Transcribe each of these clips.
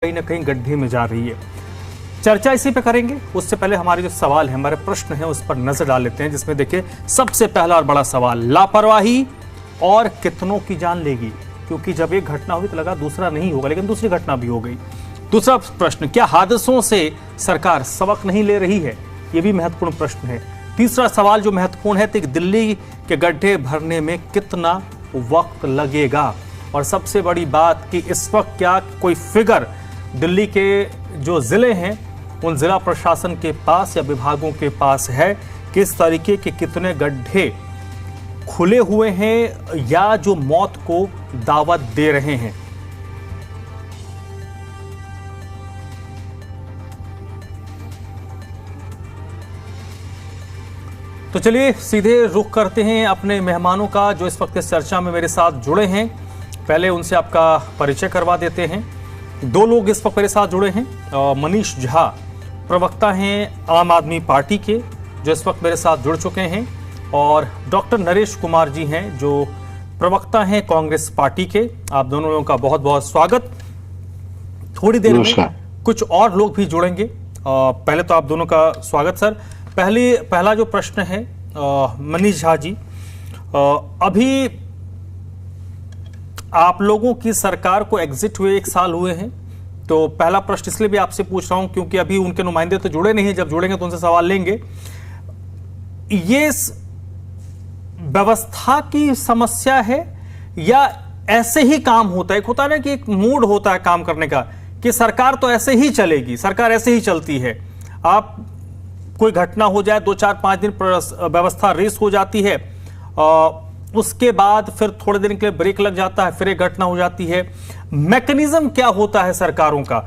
कहीं ना कहीं गड्ढे में जा रही है। चर्चा इसी पे करेंगे। उससे पहले हमारे जो सवाल है, हमारे प्रश्न हैं, उस पर नजर डाल लेते हैं। जिसमें देखिए, सबसे पहला और बड़ा सवाल, लापरवाही और कितनों की जान लेगी? क्योंकि जब एक घटना हुई तो लगा दूसरा नहीं होगा, लेकिन दूसरी घटना भी हो गई। दूसरा प्रश्न, क्या हादसों से सरकार सबक नहीं ले रही है? यह भी महत्वपूर्ण प्रश्न है। तीसरा सवाल जो महत्वपूर्ण है, तो दिल्ली के गड्ढे भरने में कितना वक्त लगेगा? और सबसे बड़ी बात कि इस वक्त क्या कोई फिगर दिल्ली के जो जिले हैं उन जिला प्रशासन के पास या विभागों के पास है? किस तरीके के कितने गड्ढे खुले हुए हैं या जो मौत को दावत दे रहे हैं? तो चलिए सीधे रुख करते हैं अपने मेहमानों का, जो इस वक्त इस चर्चा में मेरे साथ जुड़े हैं। पहले उनसे आपका परिचय करवा देते हैं। दो लोग इस वक्त मेरे साथ जुड़े हैं। मनीष झा प्रवक्ता हैं आम आदमी पार्टी के, जो इस वक्त मेरे साथ जुड़ चुके हैं, और डॉक्टर नरेश कुमार जी हैं, जो प्रवक्ता हैं कांग्रेस पार्टी के। आप दोनों लोगों का बहुत बहुत स्वागत। थोड़ी देर में कुछ और लोग भी जुड़ेंगे। पहले तो आप दोनों का स्वागत सर। पहला जो प्रश्न है, मनीष झा जी, अभी आप लोगों की सरकार को एग्जिट हुए 1 साल हुए हैं, तो पहला प्रश्न इसलिए भी आपसे पूछ रहा हूं क्योंकि अभी उनके नुमाइंदे तो जुड़े नहीं हैं। जब जुड़ेंगे तो उनसे सवाल लेंगे। ये व्यवस्था की समस्या है या ऐसे ही काम होता है? एक होता है ना कि एक मूड होता है काम करने का कि सरकार तो ऐसे ही चलेगी, सरकार ऐसे ही चलती है। आप कोई घटना हो जाए, 2-4-5 दिन व्यवस्था रेस हो जाती है, उसके बाद फिर थोड़े दिन के लिए ब्रेक लग जाता है, फिर एक घटना हो जाती है। मैकेनिज्म क्या होता है सरकारों का?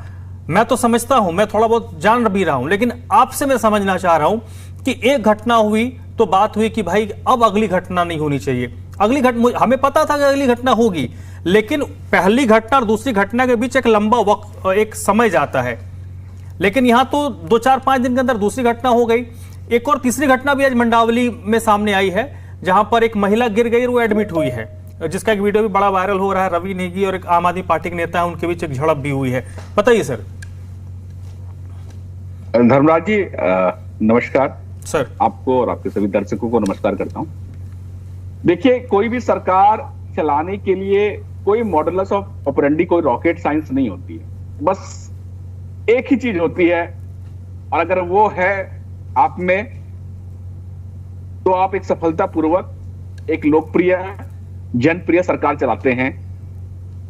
मैं तो समझता हूं, मैं थोड़ा बहुत जान भी रहा हूं, लेकिन आपसे मैं समझना चाह रहा हूं कि एक घटना हुई तो बात हुई कि भाई अब अगली घटना नहीं होनी चाहिए। अगली घटना, हमें पता था कि अगली घटना होगी, लेकिन पहली घटना और दूसरी घटना के बीच एक लंबा वक्त, एक समय जाता है। लेकिन यहां तो 2-4-5 दिन के अंदर दूसरी घटना हो गई। एक और तीसरी घटना भी आज मंडावली में सामने आई है, जहां पर एक महिला गिर गई और वो एडमिट हुई है, जिसका एक वीडियो भी बड़ा वायरल हो रहा है। रवि नेगी और एक आम आदमी पार्टी के नेता है, उनके बीच एक झड़प भी हुई है। बताइए सर। धर्मराज जी नमस्कार सर। आपको और आपके सभी दर्शकों को नमस्कार करता हूं। देखिए, कोई भी सरकार चलाने के लिए कोई मॉडुलस ऑफ ऑपरेंडी, कोई रॉकेट साइंस नहीं होती है। बस एक ही चीज होती है, और अगर वो है आप में, तो आप एक सफलतापूर्वक एक लोकप्रिय जनप्रिय सरकार चलाते हैं।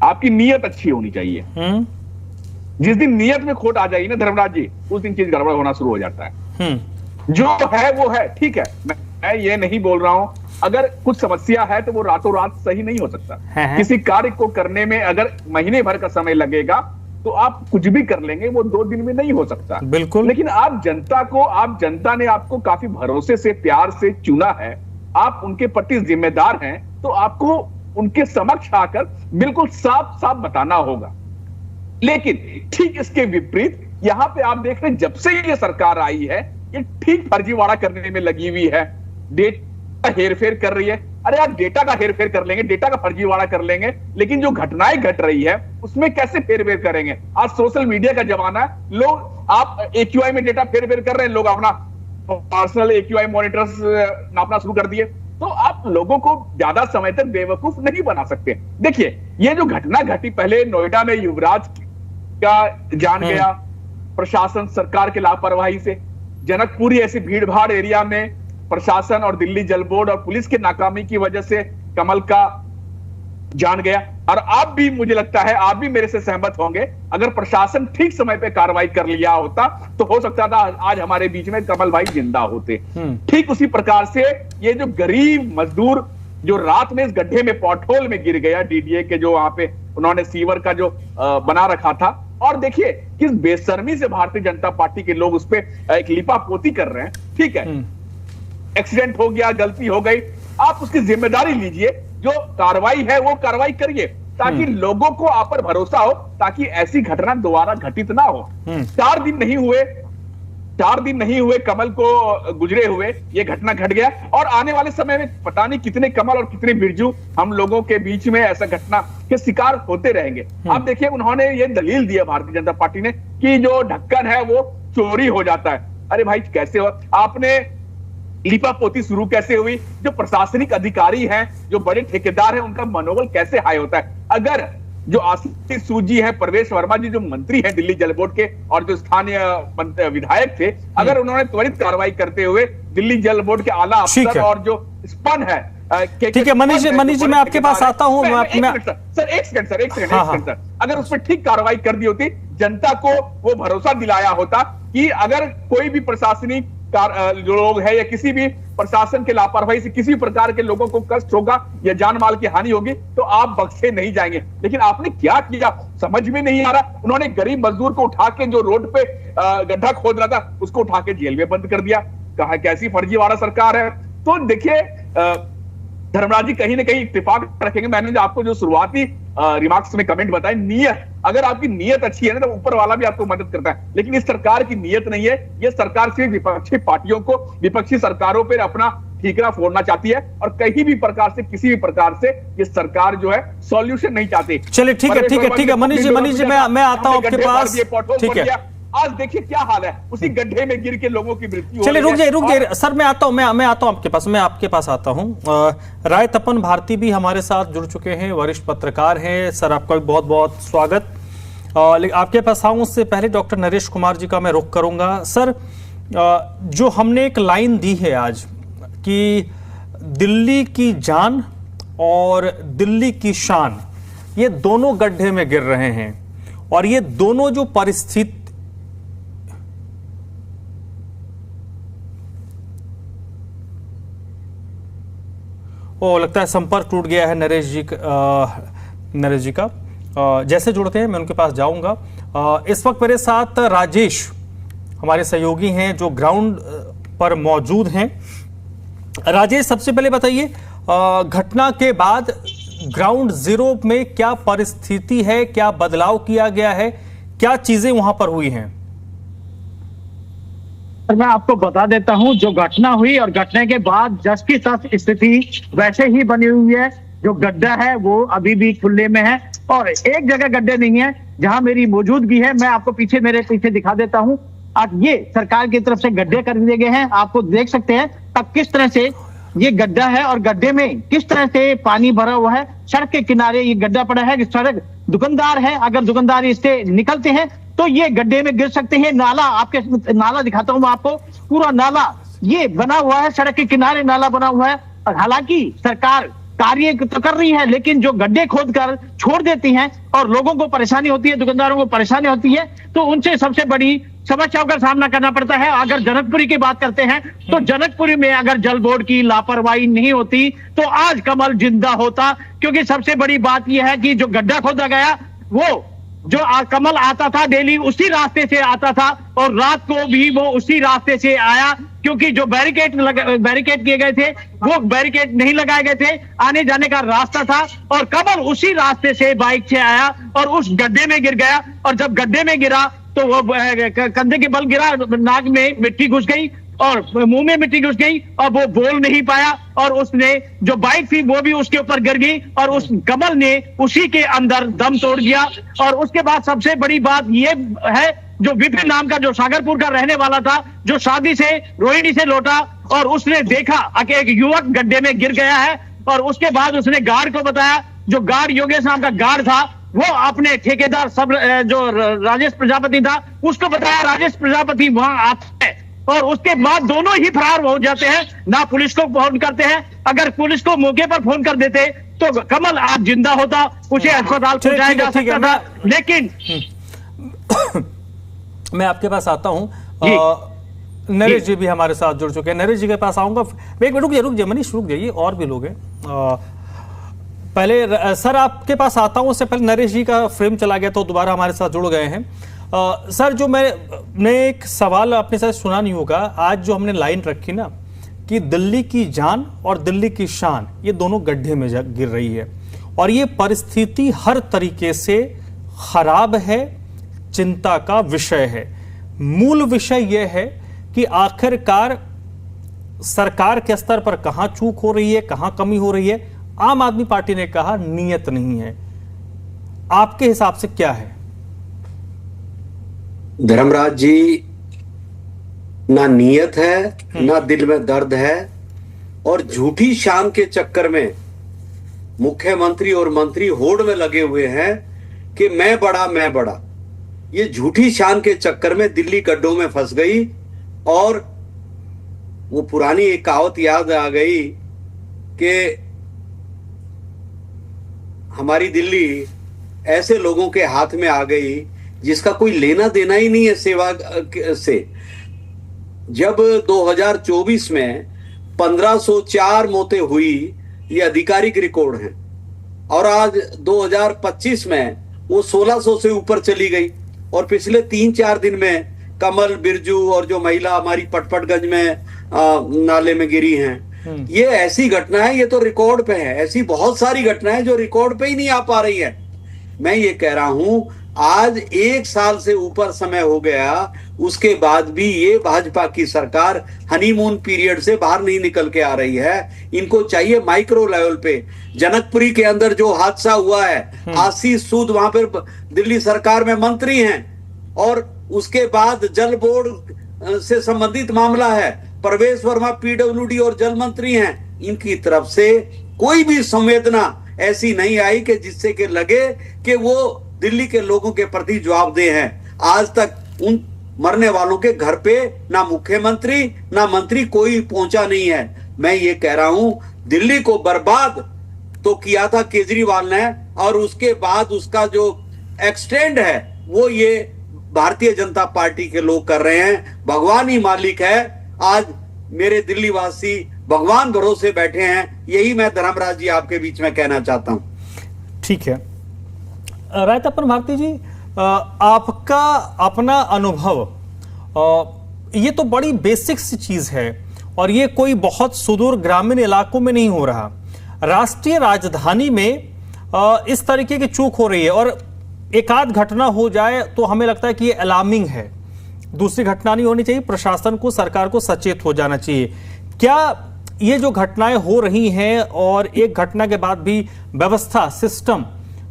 आपकी नीयत अच्छी होनी चाहिए। जिस दिन नीयत में खोट आ जाएगी ना धर्मराज जी, उस दिन चीज गड़बड़ होना शुरू हो जाता है। जो है वो है, ठीक है। मैं ये नहीं बोल रहा हूं, अगर कुछ समस्या है तो वो रातों रात सही नहीं हो सकता। किसी कार्य को करने में अगर महीने भर का समय लगेगा तो आप कुछ भी कर लेंगे, वो 2 दिन में नहीं हो सकता। बिल्कुल। लेकिन जनता ने आपको काफी भरोसे से, प्यार से चुना है, आप उनके प्रति जिम्मेदार हैं, तो आपको उनके समक्ष आकर बिल्कुल साफ साफ बताना होगा। लेकिन ठीक इसके विपरीत यहां पे आप देख रहे हैं, जब से ये सरकार आई है, ये ठीक फर्जीवाड़ा करने में लगी हुई है, डेटा हेरफेर कर रही है। अरे यार, डेटा का हेरफेर कर लेंगे, डेटा का फर्जीवाड़ा कर लेंगे, लेकिन जो घटनाएं घट रही है उसमें कैसे फेरफेर करेंगे? आज सोशल मीडिया का जमाना है। लोग, आप AQI में डेटा फेरफेर कर रहे हैं, लोग अपना पर्सनल AQI मॉनिटर्स नापना शुरू कर दिए। तो आप लोगों को ज्यादा समय तक बेवकूफ नहीं बना सकते। देखिए, ये जो घटना घटी, पहले नोएडा में युवराज का जान गया प्रशासन सरकार के लापरवाही से। जनकपुरी ऐसी भीड़ भाड़ एरिया में प्रशासन और दिल्ली जल बोर्ड और पुलिस की नाकामी की वजह से कमल का जान गया। और आप भी, मुझे लगता है आप भी मेरे से सहमत होंगे, अगर प्रशासन ठीक समय पे कार्रवाई कर लिया होता तो हो सकता था आज हमारे बीच में कमल भाई जिंदा होते। ठीक उसी प्रकार से ये जो गरीब मजदूर जो रात में इस गड्ढे में, पॉटहोल में गिर गया, DDA के जो वहां पे उन्होंने सीवर का जो बना रखा था, और देखिए किस बेशर्मी से भारतीय जनता पार्टी के लोग उस पर एक लिपापोती कर रहे हैं। ठीक है, एक्सीडेंट हो गया, गलती हो गई, आप उसकी जिम्मेदारी लीजिए। जो कार्रवाई है वो कार्रवाई करिए, ताकि लोगों को आप पर भरोसा हो, ताकि ऐसी घटना दोबारा घटित ना हो। 4 दिन नहीं हुए, 4 दिन नहीं हुए कमल को गुजरे हुए ये घटना घट गया, और आने वाले समय में पता नहीं कितने कमल और कितने बिरजू हम लोगों के बीच में ऐसा घटना के शिकार होते रहेंगे। अब देखिए, उन्होंने ये दलील दिया भारतीय जनता पार्टी ने कि जो ढक्कन है वो चोरी हो जाता है। अरे भाई, कैसे हो? आपने लिपापोती शुरू कैसे हुई? जो प्रशासनिक अधिकारी हैं, जो बड़े ठेकेदार हैं, उनका मनोबल कैसे हाई होता है? अगर जो आशीष सूद जी हैं, प्रवेश वर्मा जी जो मंत्री हैं दिल्ली जल बोर्ड के और जो स्थानीय विधायक थे, अगर उन्होंने त्वरित कार्रवाई करते हुए दिल्ली जल बोर्ड के आला अफसर और जो स्पन है, ठीक है मनीष जी मैं आपके पास आता हूं। सर एक सेकंड, अगर उस पर ठीक कार्रवाई कर दी होती, जनता को वो भरोसा दिलाया होता कि अगर कोई भी प्रशासनिक जो लोग है या किसी भी प्रशासन के लापरवाही से किसी प्रकार के लोगों को कष्ट होगा या जान माल की हानि होगी तो आप बख्शे नहीं जाएंगे। लेकिन आपने क्या किया समझ में नहीं आ रहा। उन्होंने गरीब मजदूर को उठा के जो रोड पे गड्ढा खोद रहा था उसको उठा के जेल में बंद कर दिया। कहा कैसी फर्जीवाड़ा सरकार है। तो देखिए धर्मराज जी कहीं ना कहीं इत्तेफाक रखेंगे। मैंने जो आपको जो शुरुआती रिमार्क्स में कमेंट बताए, नीयत, अगर आपकी नीयत अच्छी है ना तो ऊपर वाला भी आपको मदद करता है। लेकिन इस सरकार की नीयत नहीं है। ये सरकार सिर्फ विपक्षी पार्टियों को, विपक्षी सरकारों पर अपना ठीकरा फोड़ना चाहती है और कहीं भी प्रकार से, किसी भी प्रकार से ये सरकार जो है सॉल्यूशन नहीं चाहती। चलिए ठीक है मनीष जी मैं आता हूं आपके पास। ठीक है, आज देखिए क्या हाल है, उसी गड्ढे में गिर के लोगों की मृत्यु। चलिए रुक जाइए सर, मैं आता हूं आपके पास आता हूं। राय तपन भारती भी हमारे साथ जुड़ चुके हैं, वरिष्ठ पत्रकार हैं। सर आपका भी बहुत बहुत स्वागत। आपके पास आऊं उससे पहले डॉक्टर नरेश कुमार जी का मैं रुख करूंगा। सर जो हमने एक लाइन दी है आज कि दिल्ली की जान और दिल्ली की शान, ये दोनों गड्ढे में गिर रहे हैं और ये दोनों जो परिस्थिति लगता है संपर्क टूट गया है नरेश जी का। जैसे जुड़ते हैं मैं उनके पास जाऊंगा। इस वक्त मेरे साथ राजेश हमारे सहयोगी हैं जो ग्राउंड पर मौजूद हैं। राजेश सबसे पहले बताइए घटना के बाद ग्राउंड जीरो में क्या परिस्थिति है, क्या बदलाव किया गया है, क्या चीजें वहां पर हुई हैं? मैं आपको बता देता हूं जो घटना हुई और घटने के बाद जस की तस स्थिति वैसे ही बनी हुई है। जो गड्ढा है वो अभी भी खुले में है और एक जगह गड्ढे नहीं है जहां मेरी मौजूदगी है। मैं आपको मेरे पीछे दिखा देता हूं। अब ये सरकार की तरफ से गड्ढे कर दिए गए हैं, आपको देख सकते हैं अब किस तरह से ये गड्ढा है और गड्ढे में किस तरह से पानी भरा हुआ है। सड़क के किनारे ये गड्ढा पड़ा है। सड़क दुकानदार है, अगर दुकानदार इससे निकलते हैं तो ये गड्ढे में गिर सकते हैं। नाला आपके नाला दिखाता हूं मैं आपको, पूरा नाला ये बना हुआ है, सड़क के किनारे नाला बना हुआ है। और हालांकि सरकार कार्य तो कर रही है लेकिन जो गड्ढे खोद कर छोड़ देती हैं और लोगों को परेशानी होती है, दुकानदारों को परेशानी होती है, तो उनसे सबसे बड़ी समस्याओं का सामना करना पड़ता है। अगर जनकपुरी की बात करते हैं तो जनकपुरी में अगर जल बोर्ड की लापरवाही नहीं होती तो आज कमल जिंदा होता। क्योंकि सबसे बड़ी बात यह है कि जो गड्ढा खोदा गया वो जो कमल आता था डेली उसी रास्ते से आता था और रात को भी वो उसी रास्ते से आया। क्योंकि जो बैरिकेड किए गए थे वो बैरिकेड नहीं लगाए गए थे, आने जाने का रास्ता था और कमल उसी रास्ते से बाइक से आया और उस गड्ढे में गिर गया। और जब गड्ढे में गिरा तो वो कंधे के बल गिरा, नाक में मिट्टी घुस गई और मुंह में मिट्टी घुस गई और वो बोल नहीं पाया और उसने जो बाइक थी वो भी उसके ऊपर गिर गई और उस कमल ने उसी के अंदर दम तोड़ दिया। और उसके बाद सबसे बड़ी बात ये है जो विपिन नाम का जो सागरपुर का रहने वाला था, जो शादी से रोहिणी से लौटा और उसने देखा कि एक युवक गड्ढे में गिर गया है और उसके बाद उसने गार्ड को बताया। जो गार्ड योगेश नाम का गार्ड था वो अपने ठेकेदार सब जो राजेश प्रजापति था उसको बताया। राजेश प्रजापति वहां आता है और उसके बाद दोनों ही फरार हो जाते हैं, ना पुलिस को फोन करते हैं। अगर पुलिस को मौके पर फोन कर देते तो कमल आज जिंदा होता, उसे अस्पताल पहुंचाया जा सकता था। लेकिन मैं आपके पास आता हूं। नरेश जी भी हमारे साथ जुड़ चुके हैं, नरेश जी के पास आऊंगा। एक मिनट रुक जाइए मनीष, रुक जाइए, और भी लोग हैं। पहले सर आपके पास आता हूं, उससे पहले नरेश जी का फ्रेम चला गया तो दोबारा हमारे साथ जुड़ गए हैं। सर जो मैंने एक सवाल अपने साथ सुना नहीं होगा, आज जो हमने लाइन रखी ना कि दिल्ली की जान और दिल्ली की शान, ये दोनों गड्ढे में गिर रही है और ये परिस्थिति हर तरीके से खराब है, चिंता का विषय है। मूल विषय यह है कि आखिरकार सरकार के स्तर पर कहां चूक हो रही है, कहां कमी हो रही है। आम आदमी पार्टी ने कहा नीयत नहीं है, आपके हिसाब से क्या है? धर्मराज जी, ना नीयत है, ना दिल में दर्द है, और झूठी शान के चक्कर में मुख्यमंत्री और मंत्री होड़ में लगे हुए हैं कि मैं बड़ा। ये झूठी शान के चक्कर में दिल्ली गड्ढों में फंस गई, और वो पुरानी एक कहावत याद आ गई कि हमारी दिल्ली ऐसे लोगों के हाथ में आ गई जिसका कोई लेना देना ही नहीं है सेवा से। जब 2024 में 1504 मौतें हुई, ये आधिकारिक रिकॉर्ड है, और आज 2025 में वो 1600 से ऊपर चली गई, और पिछले 3-4 दिन में कमल, बिरजू और जो महिला हमारी पटपटगंज में नाले में गिरी हैं, ये ऐसी घटना है, ये तो रिकॉर्ड पे है। ऐसी बहुत सारी घटनाएं जो रिकॉर्ड पे ही नहीं आ पा रही है। मैं ये कह रहा हूं, आज 1 साल से ऊपर समय हो गया, उसके बाद भी ये भाजपा की सरकार हनीमून पीरियड से बाहर नहीं निकल के आ रही है। इनको चाहिए माइक्रो लेवल पे। जनकपुरी के अंदर जो हादसा हुआ है, आशीष सूद वहां पर दिल्ली सरकार में मंत्री हैं, और उसके बाद जल बोर्ड से संबंधित मामला है, प्रवेश वर्मा पीडब्ल्यूडी और जल मंत्री हैं, इनकी तरफ से कोई भी संवेदना ऐसी नहीं आई कि जिससे कि लगे कि वो दिल्ली के लोगों के प्रति जवाबदेह हैं। आज तक उन मरने वालों के घर पे ना मुख्यमंत्री ना मंत्री कोई पहुंचा नहीं है। मैं ये कह रहा हूं, दिल्ली को बर्बाद तो किया था केजरीवाल ने, और उसके बाद उसका जो एक्सटेंड है वो ये भारतीय जनता पार्टी के लोग कर रहे हैं। भगवान ही मालिक है। आज मेरे दिल्ली वासी भगवान भरोसे बैठे हैं। यही मैं धर्मराज जी आपके बीच में कहना चाहता हूं। ठीक है, रायतप्पन भारती जी, आपका अपना अनुभव, ये तो बड़ी बेसिक सी चीज है, और ये कोई बहुत सुदूर ग्रामीण इलाकों में नहीं हो रहा। राष्ट्रीय राजधानी में इस तरीके की चूक हो रही है, और एक आध घटना हो जाए तो हमें लगता है कि ये अलार्मिंग है, दूसरी घटना नहीं होनी चाहिए। प्रशासन को, सरकार को सचेत हो जाना चाहिए। क्या ये जो घटनाएं हो रही हैं, और एक घटना के बाद भी व्यवस्था, सिस्टम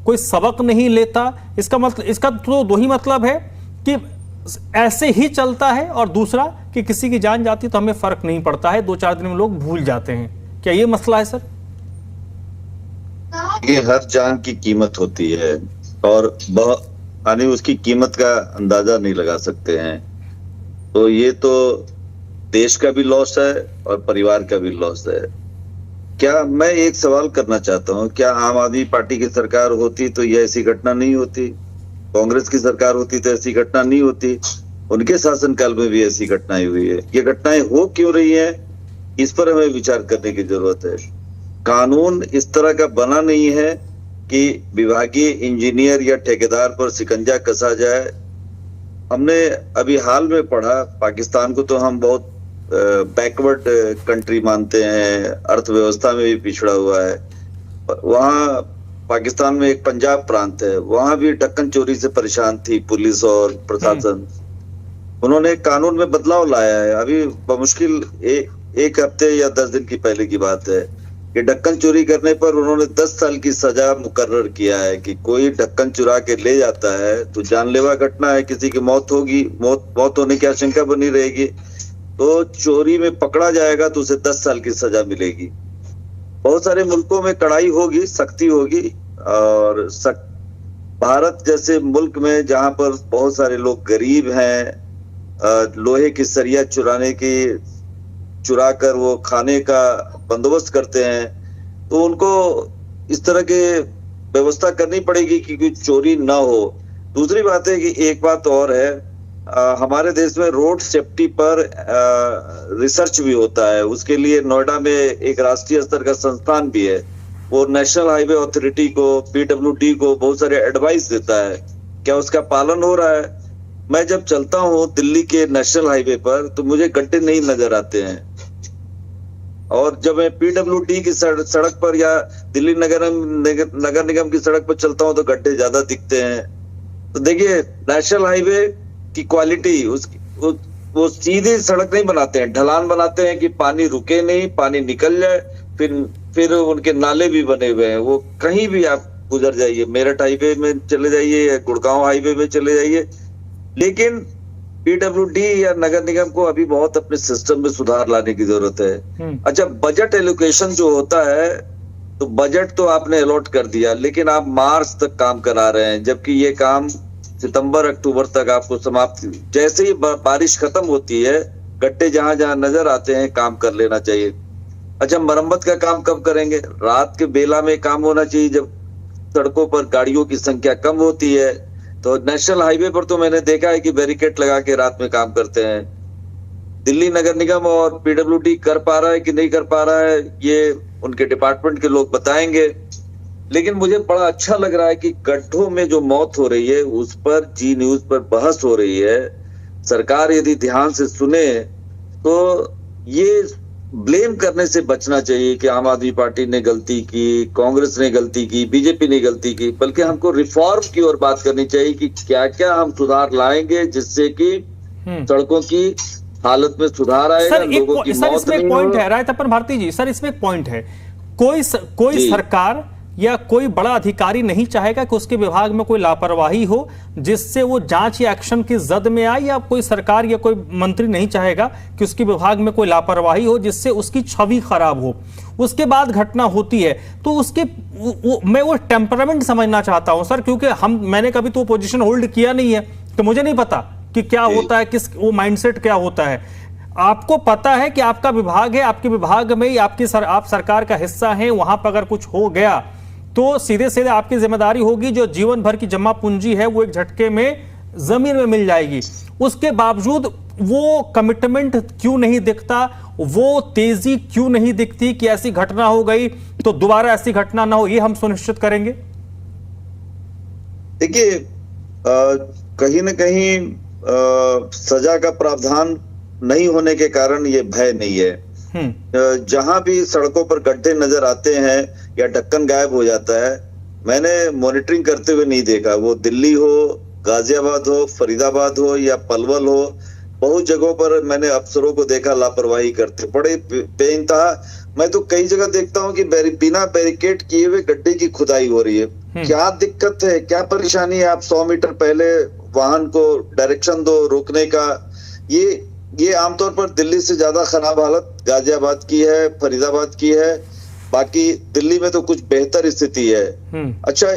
कोई सबक नहीं लेता, इसका तो दो ही मतलब है कि ऐसे ही चलता है, और दूसरा कि किसी की जान जाती तो हमें फर्क नहीं पड़ता है, 2-4 दिन में लोग भूल जाते हैं। क्या ये मसला है सर? ये हर जान की कीमत होती है, और यानी उसकी कीमत का अंदाजा नहीं लगा सकते हैं। तो ये तो देश का भी लॉस है और परिवार का भी लॉस है। क्या मैं एक सवाल करना चाहता हूँ, क्या आम आदमी पार्टी की सरकार होती तो ये ऐसी घटना नहीं होती? कांग्रेस की सरकार होती तो ऐसी घटना नहीं होती? उनके शासनकाल में भी ऐसी घटनाएं हुई है। ये घटनाएं हो क्यों रही हैं, इस पर हमें विचार करने की जरूरत है। कानून इस तरह का बना नहीं है कि विभागीय इंजीनियर या ठेकेदार पर शिकंजा कसा जाए। हमने अभी हाल में पढ़ा, पाकिस्तान को तो हम बहुत बैकवर्ड कंट्री मानते हैं, अर्थव्यवस्था में भी पिछड़ा हुआ है। वहाँ पाकिस्तान में एक पंजाब प्रांत है, वहां भी ढक्कन चोरी से परेशान थी पुलिस और प्रशासन। उन्होंने कानून में बदलाव लाया है, अभी बमुश्किल एक हफ्ते या 10 दिन की पहले की बात है कि ढक्कन चोरी करने पर उन्होंने 10 साल की सजा मुकर्रर किया है कि कोई ढक्कन चुरा के ले जाता है तो जानलेवा घटना है, किसी की मौत होगी, मौत होने की आशंका बनी रहेगी, तो चोरी में पकड़ा जाएगा तो उसे 10 साल की सजा मिलेगी। बहुत सारे मुल्कों में कड़ाई होगी, सख्ती होगी, और भारत जैसे मुल्क में जहां पर बहुत सारे लोग गरीब हैं, लोहे की सरिया चुरा कर वो खाने का बंदोबस्त करते हैं, तो उनको इस तरह के व्यवस्था करनी पड़ेगी कि कोई चोरी ना हो। दूसरी बात है कि एक बात और है, हमारे देश में रोड सेफ्टी पर रिसर्च भी होता है। उसके लिए नोएडा में एक राष्ट्रीय स्तर का संस्थान भी है, वो नेशनल हाईवे अथॉरिटी को, पीडब्ल्यूडी को बहुत सारे एडवाइस देता है। क्या उसका पालन हो रहा है? मैं जब चलता हूँ दिल्ली के नेशनल हाईवे पर तो मुझे गड्ढे नहीं नजर आते हैं, और जब मैं पीडब्ल्यूडी की सड़क पर या दिल्ली नगर निगम की सड़क पर चलता हूँ तो गड्ढे ज्यादा दिखते हैं। तो देखिए, नेशनल हाईवे की क्वालिटी, वो सीधी सड़क नहीं बनाते हैं, ढलान बनाते हैं कि पानी रुके नहीं, पानी निकल जाए। फिर उनके नाले भी बने हुए हैं, वो कहीं भी आप गुजर जाइए, मेरठ हाईवे में चले जाइए या गुड़गांव हाईवे में चले जाइए। लेकिन पीडब्ल्यूडी या नगर निगम को अभी बहुत अपने सिस्टम में सुधार लाने की जरूरत है। अच्छा, बजट एलोकेशन जो होता है, तो बजट तो आपने अलॉट कर दिया, लेकिन आप मार्च तक काम करा रहे हैं, जबकि ये काम सितंबर अक्टूबर तक आपको समाप्त, जैसे ही बारिश खत्म होती है, गड्ढे जहां जहां नजर आते हैं काम कर लेना चाहिए। अच्छा, मरम्मत का काम कब करेंगे? रात के बेला में काम होना चाहिए, जब सड़कों पर गाड़ियों की संख्या कम होती है। तो नेशनल हाईवे पर तो मैंने देखा है कि बैरिकेड लगा के रात में काम करते हैं। दिल्ली नगर निगम और पीडब्ल्यूडी कर पा रहा है कि नहीं कर पा रहा है, ये उनके डिपार्टमेंट के लोग बताएंगे। लेकिन मुझे बड़ा अच्छा लग रहा है कि गड्ढों में जो मौत हो रही है उस पर जी न्यूज पर बहस हो रही है। सरकार यदि ध्यान से सुने तो ये ब्लेम करने से बचना चाहिए कि आम आदमी पार्टी ने गलती की, कांग्रेस ने गलती की, बीजेपी ने गलती की, बल्कि हमको रिफॉर्म की ओर बात करनी चाहिए कि क्या क्या हम सुधार लाएंगे जिससे कि सड़कों की हालत में सुधार आएगा, लोगों की मौत इसमें एक नहीं पॉइंट हो। है राय तपन भारती जी, सर इसमें एक पॉइंट है, कोई सरकार या कोई बड़ा अधिकारी नहीं चाहेगा कि उसके विभाग में कोई लापरवाही हो जिससे वो जांच या एक्शन की जद में आए, या कोई सरकार या कोई मंत्री नहीं चाहेगा कि उसके विभाग में कोई लापरवाही हो जिससे उसकी छवि खराब हो। उसके बाद घटना होती है तो उसके मैं वो टेम्परामेंट समझना चाहता हूं सर, क्योंकि मैंने कभी तो पोजीशन होल्ड किया नहीं है, तो मुझे नहीं पता कि क्या होता है, किस वो माइंडसेट क्या होता है। आपको पता है कि आपका विभाग है, आपके विभाग में ही आप सरकार का हिस्सा हैं, वहां पर अगर कुछ हो गया तो सीधे सीधे आपकी जिम्मेदारी होगी, जो जीवन भर की जमा पूंजी है वो एक झटके में जमीन में मिल जाएगी। उसके बावजूद वो कमिटमेंट क्यों नहीं दिखता, वो तेजी क्यों नहीं दिखती कि ऐसी घटना हो गई तो दोबारा ऐसी घटना ना हो, ये हम सुनिश्चित करेंगे। देखिए, कहीं ना कहीं सजा का प्रावधान नहीं होने के कारण ये भय नहीं है। जहां भी सड़कों पर गड्ढे नजर आते हैं या ढक्कन गायब हो जाता है, मैंने मॉनिटरिंग करते हुए नहीं देखा, वो दिल्ली हो, गाजियाबाद हो, फरीदाबाद हो या पलवल हो, बहुत जगहों पर मैंने अफसरों को देखा लापरवाही करते, बड़े बेइंतहा। मैं तो कई जगह देखता हूं कि बिना बैरिकेड किए हुए गड्ढे की खुदाई हो रही है। क्या दिक्कत है, क्या परेशानी है? आप 100 मीटर पहले वाहन को डायरेक्शन दो रोकने का। ये आमतौर पर दिल्ली से ज्यादा खराब हालत गाजियाबाद की है, फरीदाबाद की है, बाकी दिल्ली में तो कुछ बेहतर स्थिति है। अच्छा,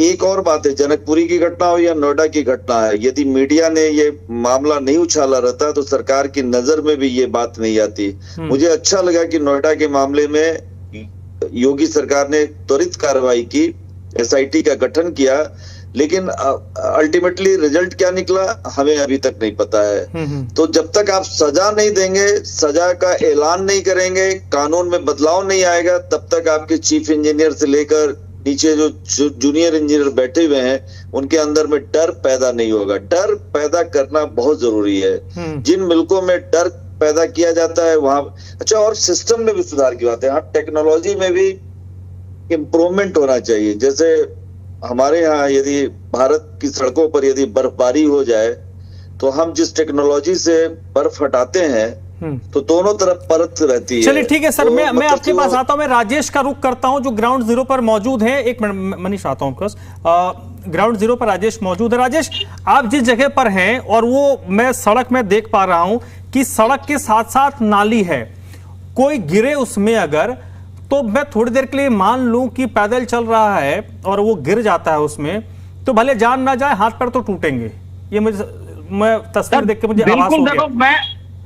एक और बात है, जनकपुरी की घटना हो या नोएडा की घटना है, यदि मीडिया ने ये मामला नहीं उछाला रहता तो सरकार की नजर में भी ये बात नहीं आती। मुझे अच्छा लगा कि नोएडा के मामले में योगी सरकार ने त्वरित कार्रवाई की, एसआईटी का गठन किया, लेकिन अल्टीमेटली रिजल्ट क्या निकला हमें अभी तक नहीं पता है। तो जब तक आप सजा नहीं देंगे, सजा का ऐलान नहीं करेंगे, कानून में बदलाव नहीं आएगा, तब तक आपके चीफ इंजीनियर से लेकर नीचे जो जूनियर इंजीनियर बैठे हुए हैं उनके अंदर में डर पैदा नहीं होगा। डर पैदा करना बहुत जरूरी है। जिन मुल्कों में डर पैदा किया जाता है वहां, अच्छा, और सिस्टम में भी सुधार की बात है, हाँ, टेक्नोलॉजी में भी इम्प्रूवमेंट होना चाहिए। जैसे हमारे यहाँ यदि भारत की सड़कों पर यदि बर्फबारी हो जाए तो हम जिस टेक्नोलॉजी से बर्फ हटाते हैं तो दोनों तरफ परत रहती है। चलिए ठीक है सर, तो मैं आपके पास आता हूं, मैं राजेश का रुख करता हूं जो ग्राउंड जीरो पर मौजूद है। एक मिनट मनीष आता हूं, ग्राउंड जीरो पर राजेश मौजूद है। राजेश, आप जिस जगह पर हैं और वो मैं सड़क में देख पा रहा हूं कि सड़क के साथ साथ नाली है, कोई गिरे उसमें अगर, तो मैं थोड़ी देर के लिए मान लूं कि पैदल चल रहा है और वो गिर जाता है उसमें, तो भले जान ना जाए, हाथ पैर तो टूटेंगे। ये मैं तस्वीर देख के मुझे आभास हो गया।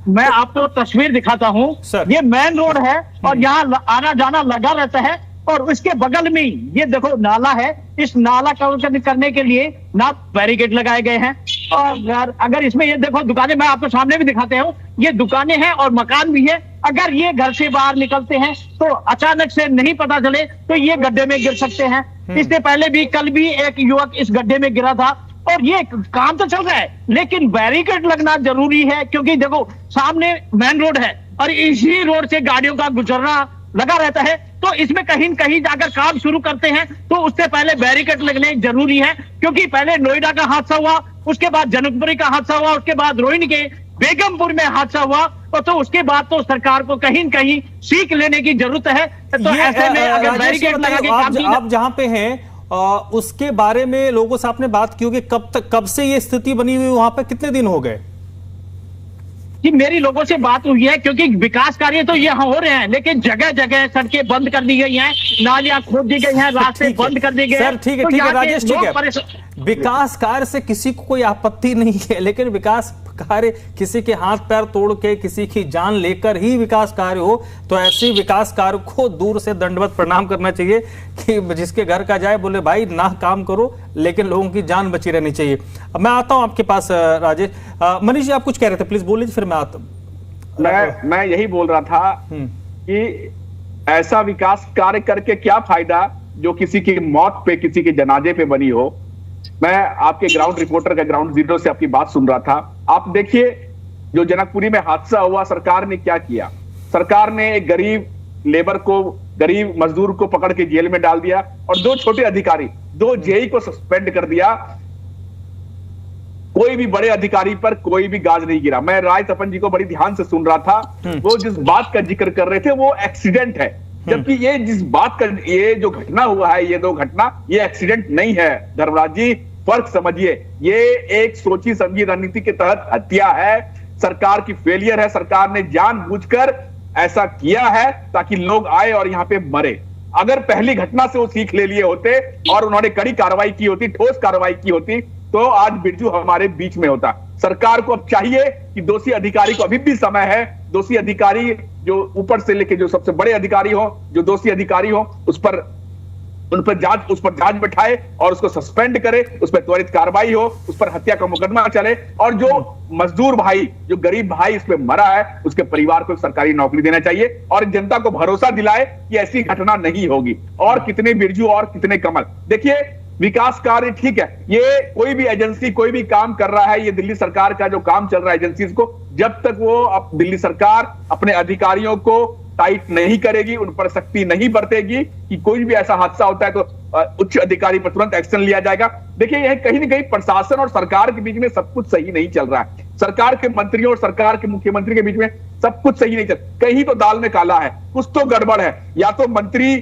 मैं आपको तस्वीर दिखाता हूं। ये मेन रोड है और यहाँ आना जाना लगा रहता है, और उसके बगल में ये देखो नाला है। इस नाला कवर करने के लिए ना बैरिकेड लगाए गए हैं, और अगर इसमें ये देखो दुकानें, मैं आपको सामने भी दिखाते हूँ, ये दुकानें हैं और मकान भी है। अगर ये घर से बाहर निकलते हैं तो अचानक से नहीं पता चले तो ये गड्ढे में गिर सकते हैं। इससे पहले भी कल भी एक युवक इस गड्ढे में गिरा था, और ये काम तो चल रहा है लेकिन बैरिकेड लगना जरूरी है, क्योंकि देखो सामने मेन रोड है और इसी रोड से गाड़ियों का गुजरना लगा रहता है। तो इसमें कहीं न कहीं जाकर काम शुरू करते हैं तो उससे पहले बैरिकेड लगने जरूरी है, क्योंकि पहले नोएडा का हादसा हुआ, उसके बाद जनकपुरी का हादसा हुआ, उसके बाद रोहिणी के बेगमपुर में हादसा हुआ, तो उसके बाद तो सरकार को कहीं न कहीं सीख लेने की जरूरत है। तो ऐसे में अगर राजेश, बैरिकेड लगा के काम की आप जहां पे हैं उसके बारे में लोगों से आपने बात की होगी, कब से ये स्थिति बनी हुई वहां पे, कितने दिन हो गए? जी, मेरी लोगों से बात हुई है, क्योंकि विकास कार्य तो यहाँ हो रहे हैं, लेकिन जगह जगह सड़कें बंद कर दी गई हैं, नालियां खोद दी गई हैं, रास्ते बंद कर दिए गए हैं। सर ठीक है, तो ठीक है यहाँ के राजेश, ठीक लोग है, विकास कार्य से किसी को कोई आपत्ति नहीं है, लेकिन विकास कार्य किसी के हाथ पैर तोड़ के, किसी की जान लेकर ही विकास कार्य हो, तो ऐसे विकास कार्य को दूर से दंडवत प्रणाम करना चाहिए कि जिसके घर का जाए बोले भाई ना काम करो, लेकिन लोगों की जान बची रहनी चाहिए। अब मैं आता हूं आपके पास राजेश। मनीष जी, आप कुछ कह रहे थे, प्लीज बोल लीजिए, फिर मैं आता हूं। मैं यही बोल रहा था कि ऐसा विकास कार्य करके क्या फायदा जो किसी की मौत पे, किसी के जनाजे पे बनी हो। मैं आपके ग्राउंड रिपोर्टर का ग्राउंड जीरो से आपकी बात सुन रहा था। आप देखिए जो जनकपुरी में हादसा हुआ, सरकार ने क्या किया। सरकार ने एक गरीब लेबर को, गरीब मजदूर को पकड़ के जेल में डाल दिया और 2 छोटे अधिकारी, 2 जेई को सस्पेंड कर दिया। कोई भी बड़े अधिकारी पर कोई भी गाज नहीं गिरा। मैं राय तपन जी को बड़ी ध्यान से सुन रहा था, वो जिस बात का जिक्र कर रहे थे वो एक्सीडेंट है, जबकि ये जिस बात का, ये जो घटना हुआ है, ये 2 घटना, ये एक्सीडेंट नहीं है। धर्मराज जी, फर्क समझिए, ये एक सोची समझी रणनीति के तहत हत्या है, सरकार की फेलियर है। सरकार ने जानबूझकर ऐसा किया है ताकि लोग आए और यहाँ पे मरे। अगर पहली घटना से वो सीख ले लिए होते और उन्होंने कड़ी कार्रवाई की होती, ठोस कार्रवाई की होती, तो आज बिरजू हमारे बीच में होता। सरकार को अब चाहिए कि दोषी अधिकारी को, अभी भी समय है, दोषी अधिकारी जो ऊपर से लेके जो सबसे बड़े अधिकारी हो, जो दोषी अधिकारी हो, उन पर जांच बैठाए और उसको सस्पेंड करे, उस पर त्वरित कार्रवाई हो, उस पर हत्या का मुकदमा चले, और जो मजदूर भाई, जो गरीब भाई इस पे मरा है, उसके परिवार को सरकारी नौकरी देना चाहिए और जनता को भरोसा दिलाए कि ऐसी घटना नहीं होगी। और कितने बिरजू और कितने कमल। देखिए, विकास कार्य ठीक है, ये कोई भी एजेंसी कोई भी काम कर रहा है, ये दिल्ली सरकार का जो काम चल रहा है एजेंसीज को, जब तक वो अब दिल्ली सरकार अपने अधिकारियों को टाइट नहीं करेगी, उन पर सख्ती नहीं बरतेगी कि कोई भी ऐसा हादसा होता है तो उच्च अधिकारी पर तुरंत एक्शन लिया जाएगा। देखिए, यह कहीं ना कहीं प्रशासन और सरकार के बीच में सब कुछ सही नहीं चल रहा है। सरकार के मंत्रियों और सरकार के मुख्यमंत्री के बीच में सब कुछ सही नहीं चल, कहीं तो दाल में काला है, कुछ तो गड़बड़ है। या तो मंत्री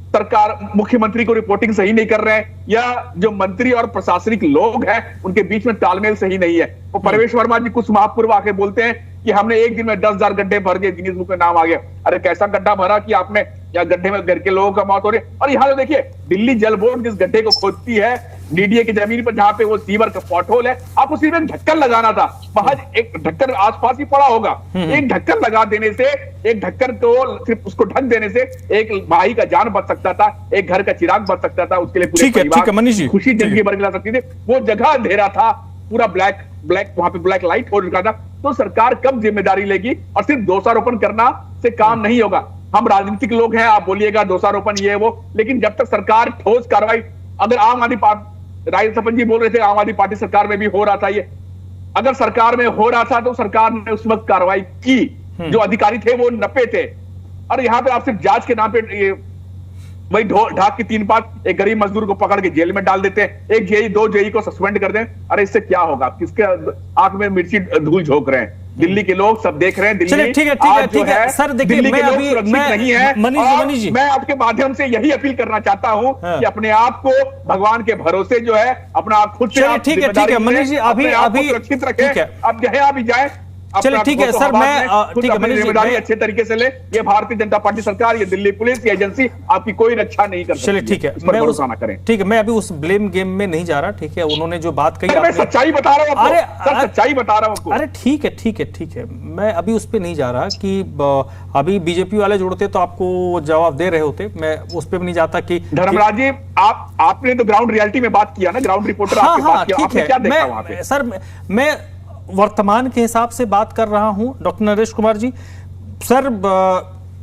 सरकार, मुख्यमंत्री को रिपोर्टिंग सही नहीं कर रहे हैं, या जो मंत्री और प्रशासनिक लोग हैं उनके बीच में तालमेल सही नहीं है। वो परवेश वर्मा जी कुछ माह पूर्व आके बोलते हैं कि हमने एक दिन में 10,000 गड्ढे भर के गिनीज बुक में नाम आ गया। अरे कैसा गड्ढा भरा कि आपने, या गड्ढे में घर के लोगों का मौत हो रही है। और यहाँ तो देखिए, दिल्ली जल बोर्ड जिस गड्ढे को खोदती है डीडीए की जमीन पर, जहां पे वो सीवर का पॉटहोल है, आप उसी में ढक्कन लगाना था। महज एक ढक्कन आसपास ही पड़ा होगा, एक ढक्कन लगा देने से, एक ढक्कन को सिर्फ उसको ढक देने से एक भाई का जान बच सकता था, एक घर का चिराग बच सकता था, उसके लिए पूरे परिवार खुशी जिंदगी भर ला सकती थी। वो जगह अंधेरा था, पूरा ब्लैक वहां पे ब्लैक लाइट हो चुका था। तो सरकार कब जिम्मेदारी लेगी? और सिर्फ दोषारोपण करना से काम नहीं होगा। हम राजनीतिक लोग हैं, आप बोलिएगा दोषारोपण ये वो, लेकिन जब तक सरकार ठोस कार्रवाई, अगर आम आदमी पार्टी, राय सपन जी बोल रहे थे आम आदमी पार्टी सरकार में भी हो रहा था ये, अगर सरकार में हो रहा था तो सरकार ने उस वक्त कार्रवाई की, जो अधिकारी थे वो नपे थे। और यहाँ पे आप सिर्फ जांच के नाम पे वही ढाक की 3 बात, एक गरीब मजदूर को पकड़ के जेल में डाल देते हैं, एक जेई 2 जेई को सस्पेंड कर दें। अरे इससे क्या होगा? किसके आंख में मिर्ची धूल झोंक रहे हैं? दिल्ली के लोग सब देख रहे हैं। दिल्ली ठीक है सर, देखिए दिल्ली के लोग सुरक्षित नहीं है। मनीष जी, मैं आपके माध्यम से यही अपील करना चाहता हूं कि अपने आप को भगवान के भरोसे जो है, अपना आप खुद से, ठीक है मनीष जी, अभी सुरक्षित रखें। अब जहाँ भी जाए, चलिए ठीक है सर, मैं ठीक है मनीष जी, जिम्मेदारी अच्छे तरीके से ले। ये भारतीय जनता पार्टी सरकार, ये दिल्ली पुलिस, ये एजेंसी आपकी कोई रक्षा नहीं कर सकती। चलिए ठीक है, मैं भरोसा ना करें। ठीक है, मैं अभी उस ब्लेम गेम में नहीं जा रहा। ठीक है, उन्होंने जो बात कही, मैं सच्चाई बता रहा हूं। अरे सच्चाई बता रहा हूं। अरे ठीक है, मैं अभी उस पर नहीं जा रहा कि अभी बीजेपी वाले जोड़ते तो आपको जवाब दे रहे होते, मैं उस पर भी नहीं जाता कि धर्मराज जी, आपने तो ग्राउंड रियलिटी में बात किया ना, ग्राउंड रिपोर्टर आपके पास किया, आपने क्या देखा वहां पे? सर मैं वर्तमान के हिसाब से बात कर रहा हूं डॉक्टर नरेश कुमार जी। सर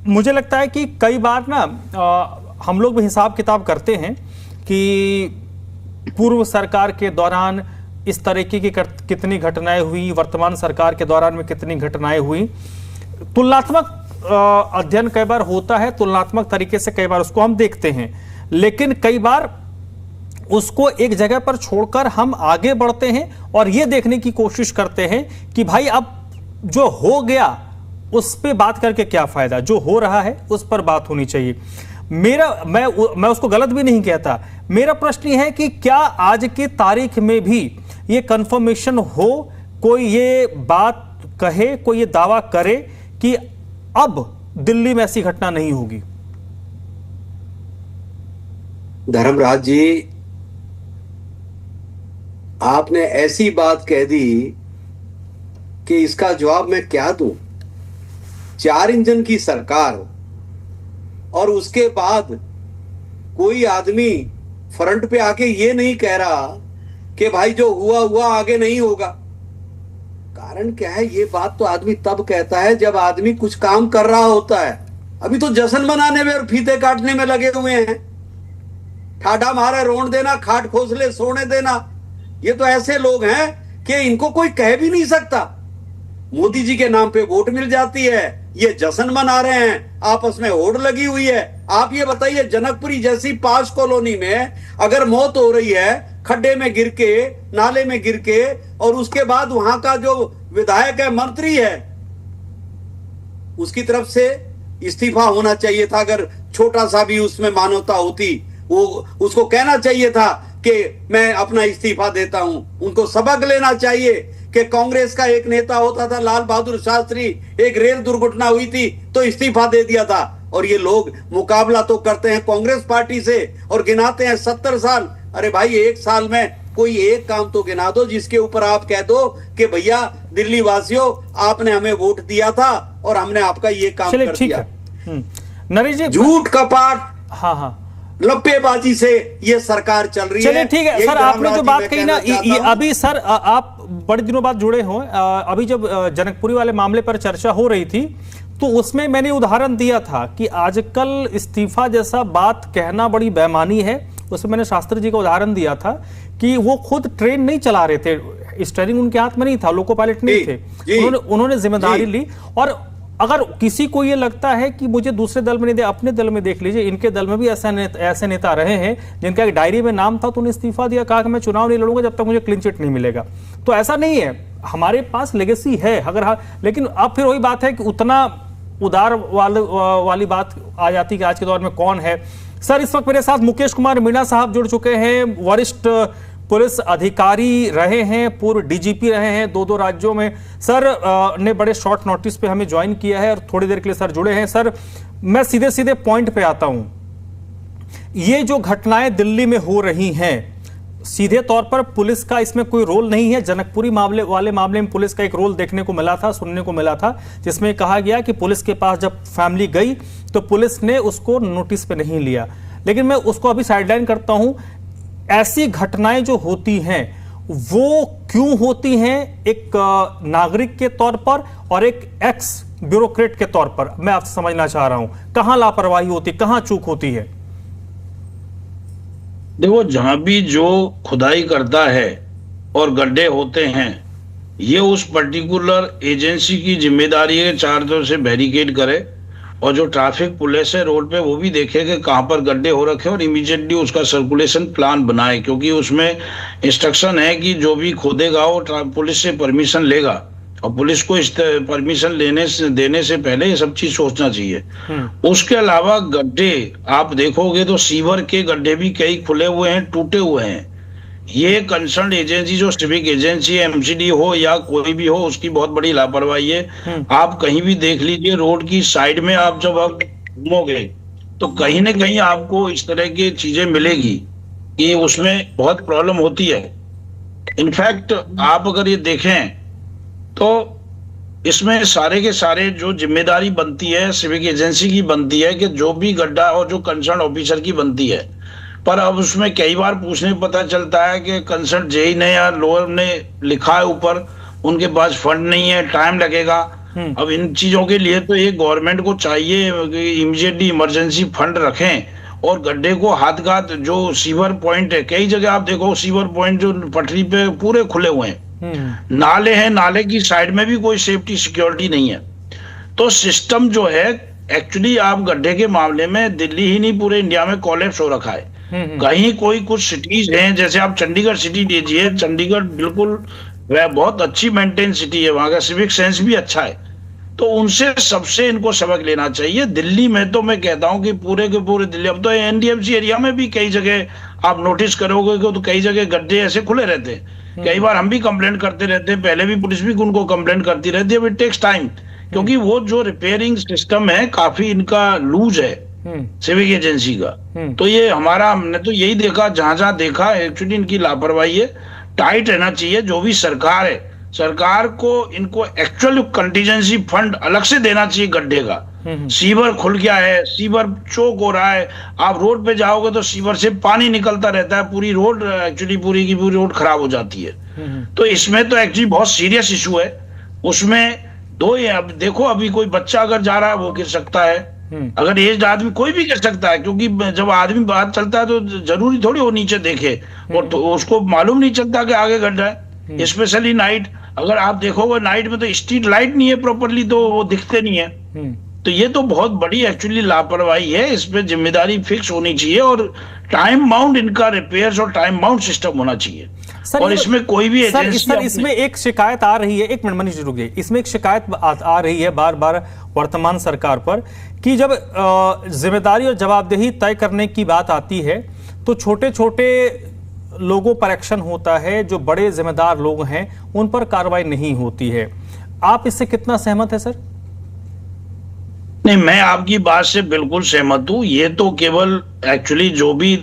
मुझे लगता है कि कई बार ना हम लोग भी हिसाब किताब करते हैं कि पूर्व सरकार के दौरान इस तरीके की कितनी घटनाएं हुई, वर्तमान सरकार के दौरान में कितनी घटनाएं हुई। तुलनात्मक अध्ययन कई बार होता है, तुलनात्मक तरीके से कई बार उसको हम देखते हैं, लेकिन कई बार उसको एक जगह पर छोड़कर हम आगे बढ़ते हैं और ये देखने की कोशिश करते हैं कि भाई अब जो हो गया उस पे बात करके क्या फायदा, जो हो रहा है उस पर बात होनी चाहिए। मैं उसको गलत भी नहीं कहता। मेरा प्रश्न ये है कि क्या आज की तारीख में भी ये कंफर्मेशन हो, कोई ये बात कहे, कोई ये दावा करे कि अब दिल्ली में ऐसी घटना नहीं होगी? धर्मराज जी, आपने ऐसी बात कह दी कि इसका जवाब मैं क्या दूं। 4 इंजन की सरकार और उसके बाद कोई आदमी फ्रंट पे आके ये नहीं कह रहा कि भाई जो हुआ हुआ आगे नहीं होगा। कारण क्या है? ये बात तो आदमी तब कहता है जब आदमी कुछ काम कर रहा होता है। अभी तो जश्न मनाने में और फीते काटने में लगे हुए हैं। ठाडा मारे रोन देना, खाट खोसले सोने देना, ये तो ऐसे लोग हैं कि इनको कोई कह भी नहीं सकता। मोदी जी के नाम पे वोट मिल जाती है, ये जश्न मना रहे हैं, आपस में होड़ लगी हुई है। आप ये बताइए, जनकपुरी जैसी पास कॉलोनी में अगर मौत हो रही है खड्डे में गिर के, नाले में गिर के, और उसके बाद वहां का जो विधायक है, मंत्री है, उसकी तरफ से इस्तीफा होना चाहिए था। अगर छोटा सा भी उसमें मानवता होती, वो उसको कहना चाहिए था कि मैं अपना इस्तीफा देता हूं। उनको सबक लेना चाहिए कि कांग्रेस का एक नेता होता था लाल बहादुर शास्त्री, एक रेल दुर्घटना हुई थी तो इस्तीफा दे दिया था। और ये लोग मुकाबला तो करते हैं कांग्रेस पार्टी से और गिनाते हैं 70 साल। अरे भाई, एक साल में कोई एक काम तो गिना दो जिसके ऊपर आप कह दो कि भैया दिल्ली वासियों, आपने हमें वोट दिया था और हमने आपका ये काम कर दिया। नरेश जी, झूठ कपाट, हाँ, लप्पेबाजी से ये सरकार चल रही है। चलिए ठीक है सर, आपने जो बात कही ना, ये अभी सर आप बड़े दिनों बाद जुड़े हो, अभी जब जनकपुरी वाले मामले पर चर्चा हो रही थी तो उसमें मैंने उदाहरण दिया था कि आजकल इस्तीफा जैसा बात कहना बड़ी बेईमानी है। उसमें मैंने शास्त्री जी का उदाहरण दिया था कि वो खुद ट्रेन नहीं चला रहे थे, स्टीयरिंग उनके हाथ में नहीं था, लोको पायलट नहीं थे, उन्होंने जिम्मेदारी ली। और अगर किसी को ये लगता है कि मुझे दूसरे दल में नहीं दे, अपने दल में देख लीजिए, इनके दल में भी ऐसे नेता रहे हैं जिनका एक डायरी में नाम था तो उन्हें इस्तीफा दिया, कहा कि मैं चुनाव नहीं लड़ूंगा जब तक मुझे क्लीन चिट नहीं मिलेगा। तो ऐसा नहीं है, हमारे पास लेगेसी है अगर लेकिन अब फिर वही बात है कि उतना उदार वाली बात आ जाती कि आज के दौर में कौन है। सर, इस वक्त मेरे साथ मुकेश कुमार मीणा साहब जुड़ चुके हैं, वरिष्ठ पुलिस अधिकारी रहे हैं, पूर्व डीजीपी रहे हैं 2 राज्यों में। सर ने बड़े शॉर्ट नोटिस पे हमें ज्वाइन किया है और थोड़ी देर के लिए सर जुड़े हैं। सर, मैं सीधे सीधे पॉइंट पे आता हूं। ये जो घटनाएं दिल्ली में हो रही हैं, सीधे तौर पर पुलिस का इसमें कोई रोल नहीं है। जनकपुरी वाले मामले में पुलिस का एक रोल देखने को मिला था, सुनने को मिला था, जिसमें कहा गया कि पुलिस के पास जब फैमिली गई तो पुलिस ने उसको नोटिस पे नहीं लिया। लेकिन मैं उसको अभी साइडलाइन करता हूं। ऐसी घटनाएं जो होती हैं वो क्यों होती हैं, एक नागरिक के तौर पर और एक एक्स ब्यूरोक्रेट के तौर पर? मैं आपसे समझना चाह रहा हूं, कहां लापरवाही होती, कहां चूक होती है? देखो, जहां भी जो खुदाई करता है और गड्ढे होते हैं, ये उस पर्टिकुलर एजेंसी की जिम्मेदारी है, चारों तरफ से बैरिकेड करे और जो ट्रैफिक पुलिस है रोड पे वो भी देखे कि कहां पर गड्ढे हो रखे और इमीडिएटली उसका सर्कुलेशन प्लान बनाए, क्योंकि उसमें इंस्ट्रक्शन है कि जो भी खोदेगा वो पुलिस से परमिशन लेगा और पुलिस को इस परमिशन देने से पहले ये सब चीज सोचना चाहिए। उसके अलावा गड्ढे आप देखोगे तो सीवर के गड्ढे भी कई खुले हुए हैं, टूटे हुए हैं। ये कंसर्न एजेंसी, जो सिविक एजेंसी है, एमसीडी हो या कोई भी हो, उसकी बहुत बड़ी लापरवाही है। आप कहीं भी देख लीजिए, रोड की साइड में आप जब आप घूमोगे तो कहीं ना कहीं आपको इस तरह की चीजें मिलेगी कि उसमें बहुत प्रॉब्लम होती है। इनफैक्ट आप अगर ये देखें तो इसमें सारे के सारे जो जिम्मेदारी बनती है सिविक एजेंसी की बनती है कि जो भी गड्ढा और जो कंसर्न ऑफिसर की बनती है। पर अब उसमें कई बार पूछने में पता चलता है कि कंसर्न जेई ने या लोअर ने लिखा है ऊपर, उनके पास फंड नहीं है, टाइम लगेगा। अब इन चीजों के लिए तो ये गवर्नमेंट को चाहिए कि इमीडिएटली इमरजेंसी फंड रखें और गड्ढे को हाथ जो सीवर पॉइंट है, कई जगह आप देखो सीवर पॉइंट जो पटरी पे पूरे खुले हुए हैं, नाले हैं, नाले की साइड में भी कोई सेफ्टी सिक्योरिटी नहीं है। तो सिस्टम जो है एक्चुअली, आप गड्ढे के मामले में दिल्ली ही नहीं पूरे इंडिया में कोलैप्स हो रखा है। कहीं कोई कुछ सिटीज हैं, जैसे आप चंडीगढ़ सिटी लीजिए, चंडीगढ़ बिल्कुल वह बहुत अच्छी मेंटेन सिटी है, वहां का सिविक सेंस भी अच्छा है, तो उनसे सबसे इनको सबक लेना चाहिए। दिल्ली में तो मैं कहता हूं कि पूरे के पूरे दिल्ली, अब तो एनडीएमसी एरिया में भी कई जगह आप नोटिस करोगे कि तो कई जगह गड्ढे ऐसे खुले रहते हैं। कई बार हम भी कंप्लेंट करते रहते हैं, पहले भी पुलिस भी उनको कंप्लेंट करती रहती है, बट इट टेक्स टाइम, क्योंकि वो जो रिपेयरिंग सिस्टम है काफी इनका लूज है सिविक एजेंसी का। तो ये हमने तो यही देखा, जहां जहां देखा एक्चुअली इनकी लापरवाही है। टाइट रहना चाहिए जो भी सरकार है, सरकार को इनको एक्चुअल कंटीजेंसी फंड अलग से देना चाहिए गड्ढे का। सीवर खुल गया है, सीवर चोक हो रहा है, आप रोड पे जाओगे तो सीवर से पानी निकलता रहता है, पूरी रोड एक्चुअली पूरी की पूरी रोड खराब हो जाती है। तो इसमें तो एक्चुअली बहुत सीरियस इशू है। उसमें दो ही, अब देखो अभी कोई बच्चा अगर जा रहा है वो गिर सकता है, अगर एज आदमी कोई भी गिर सकता है, क्योंकि जब आदमी बाहर चलता है तो जरूरी थोड़ी वो नीचे देखे, और तो उसको मालूम नहीं चलता कि आगे गड्ढा है। स्पेशली नाइट, अगर आप देखोगे नाइट में तो स्ट्रीट लाइट नहीं है प्रॉपरली, तो वो दिखते नहीं है। तो ये तो बहुत बड़ी एक्चुअली लापरवाही है, इस पे जिम्मेदारी फिक्स होनी चाहिए, और टाइम बाउंड इनका रिपेयर्स और टाइम बाउंड सिस्टम होना चाहिए। और इसमें कोई भी सर इसमें एक शिकायत आ रही है, एक मिनट मनीष रुक जाइए, इसमें एक शिकायत आ रही है बार बार वर्तमान सरकार पर कि जब जिम्मेदारी और जवाबदेही तय करने की बात आती है तो छोटे छोटे लोगों पर एक्शन होता है, जो बड़े जिम्मेदार लोग हैं उन पर कार्रवाई नहीं होती है। आप इससे कितना सहमत है सर? नहीं, मैं आपकी बात से बिल्कुल सहमत हूँ। ये तो केवल एक्चुअली जो भी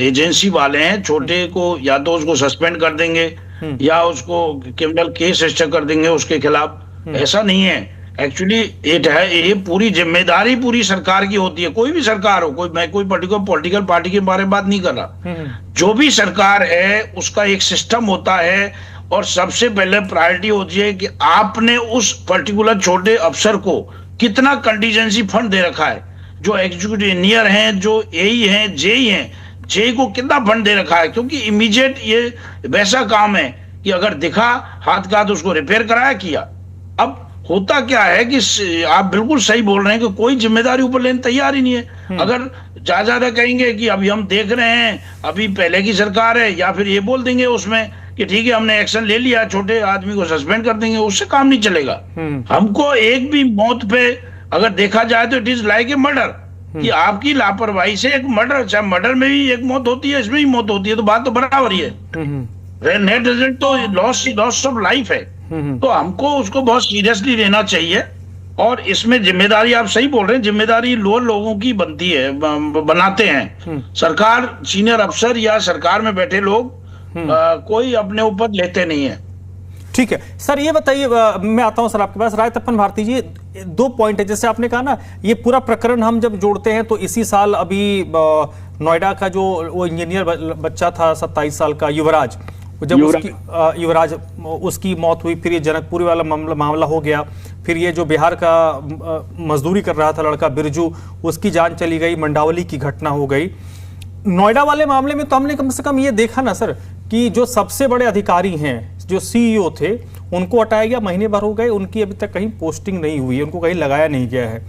एजेंसी वाले हैं, छोटे को या तो उसको सस्पेंड कर देंगे या उसको क्रिमिनल केस रजिस्टर कर देंगे उसके खिलाफ, ऐसा नहीं है। एक्चुअली ये पूरी जिम्मेदारी पूरी सरकार की होती है, कोई भी सरकार हो, मैं कोई पर्टिकुलर पॉलिटिकल पार्टी के बारे में बात नहीं कर रहा। जो भी सरकार है उसका एक सिस्टम होता है, और सबसे पहले प्रायोरिटी होती है कि आपने उस पर्टिकुलर छोटे अफसर को कितना कंटीजेंसी फंड दे रखा है, जो एग्जीक्यूटिव इंजीनियर हैं, जो एई हैं, जेई हैं, जेई को कितना फंड दे रखा है, क्योंकि इमीडिएट ये वैसा काम है कि अगर दिखा हाथ का तो उसको रिपेयर कराया किया। अब होता क्या है कि आप बिल्कुल सही बोल रहे हैं कि कोई जिम्मेदारी ऊपर लेने तैयार ही नहीं है। अगर ज्यादा कहेंगे कि अभी हम देख रहे हैं, अभी पहले की सरकार है, या फिर ये बोल देंगे उसमें कि ठीक है हमने एक्शन ले लिया, छोटे आदमी को सस्पेंड कर देंगे, उससे काम नहीं चलेगा। हमको एक भी मौत पे अगर देखा जाए तो it is like a murder, कि आपकी लापरवाही से एक मर्डर, चाहे मर्डर में भी एक मौत होती है, इसमें भी मौत होती है, तो बात तो बराबर ही है। नेट रिजल्ट तो लॉस ऑफ लाइफ है। तो हमको उसको बहुत सीरियसली लेना चाहिए, और इसमें जिम्मेदारी आप सही बोल रहे हैं, जिम्मेदारी लोअर लोगों की बनती है, बनाते हैं। सरकार, सीनियर अफसर या सरकार में बैठे लोग कोई अपने ऊपर लेते नहीं है। ठीक है सर, ये बताइए, मैं आता हूं सर आपके पास। राय तपन भारती जी, दो पॉइंट है, जैसे आपने कहा ना, ये पूरा प्रकरण हम जब जोड़ते हैं तो इसी साल अभी नोएडा का जो वो इंजीनियर बच्चा था 27 साल का युवराज, जब उसकी मौत हुई, फिर ये जनकपुरी वाला मामला हो गया, फिर ये जो बिहार का मजदूरी कर रहा था लड़का बिरजू, उसकी जान चली गई, मंडावली की घटना हो गई। नोएडा वाले मामले में तो हमने कम से कम ये देखा ना सर कि जो सबसे बड़े अधिकारी हैं, जो सीईओ थे, उनको हटाया गया, महीने भर हो गए, उनकी अभी तक कहीं पोस्टिंग नहीं हुई है, उनको कहीं लगाया नहीं गया है।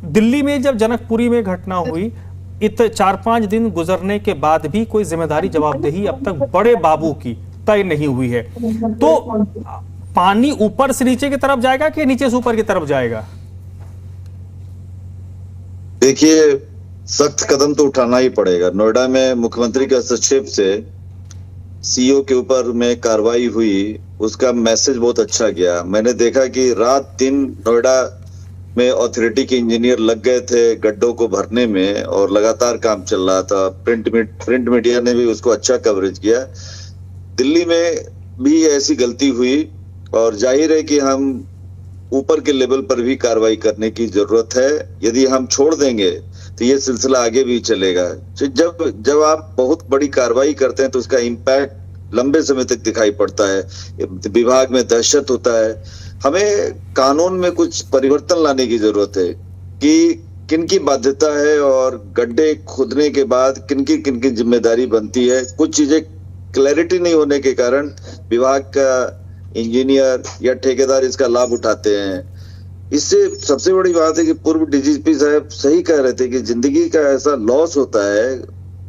दिल्ली में जब जनकपुरी में घटना हुई, 4-5 दिन गुजरने के बाद भी कोई जिम्मेदारी जवाबदेही अब तक बड़े बाबू की तय नहीं हुई है। तो पानी ऊपर से नीचे की तरफ जाएगा कि नीचे से ऊपर की तरफ जाएगा? देखिए, सख्त कदम तो उठाना ही पड़ेगा। नोएडा में मुख्यमंत्री के हस्तक्षेप से सीईओ के ऊपर में कार्रवाई हुई, उसका मैसेज बहुत अच्छा गया। मैंने देखा कि रात दिन नोएडा में अथॉरिटी के इंजीनियर लग गए थे गड्ढों को भरने में, और लगातार काम चल रहा था। प्रिंट मीडिया ने भी उसको अच्छा कवरेज किया। दिल्ली में भी ऐसी गलती हुई, और जाहिर है कि हम ऊपर के लेवल पर भी कार्रवाई करने की जरूरत है। यदि हम छोड़ देंगे तो ये सिलसिला आगे भी चलेगा। जब आप बहुत बड़ी कार्रवाई करते हैं तो उसका इम्पैक्ट लंबे समय तक दिखाई पड़ता है, विभाग में दहशत होता है। हमें कानून में कुछ परिवर्तन लाने की जरूरत है कि किनकी बाध्यता है, और गड्ढे खोदने के बाद किनकी जिम्मेदारी बनती है। कुछ चीजें क्लैरिटी नहीं होने के कारण विभाग का इंजीनियर या ठेकेदार इसका लाभ उठाते हैं। इससे सबसे बड़ी बात है कि पूर्व डीजीपी साहब सही कह रहे थे कि जिंदगी का ऐसा लॉस होता है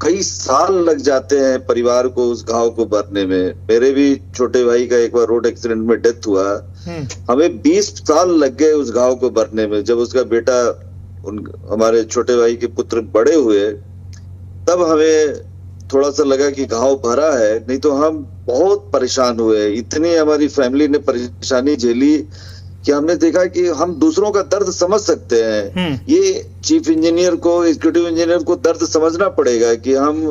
कई साल लग जाते हैं परिवार को उस घाव को भरने में। मेरे भी छोटे भाई का एक बार रोड एक्सीडेंट में डेथ हुआ, हमें 20 साल लग गए उस घाव को भरने में। जब उसका बेटा हमारे छोटे भाई के पुत्र बड़े हुए तब हमें थोड़ा सा लगा कि घाव भरा है, नहीं तो हम बहुत परेशान हुए। इतनी हमारी फैमिली ने परेशानी झेली कि हमने देखा कि हम दूसरों का दर्द समझ सकते हैं। ये चीफ इंजीनियर को, एग्जीक्यूटिव इंजीनियर को दर्द समझना पड़ेगा कि हम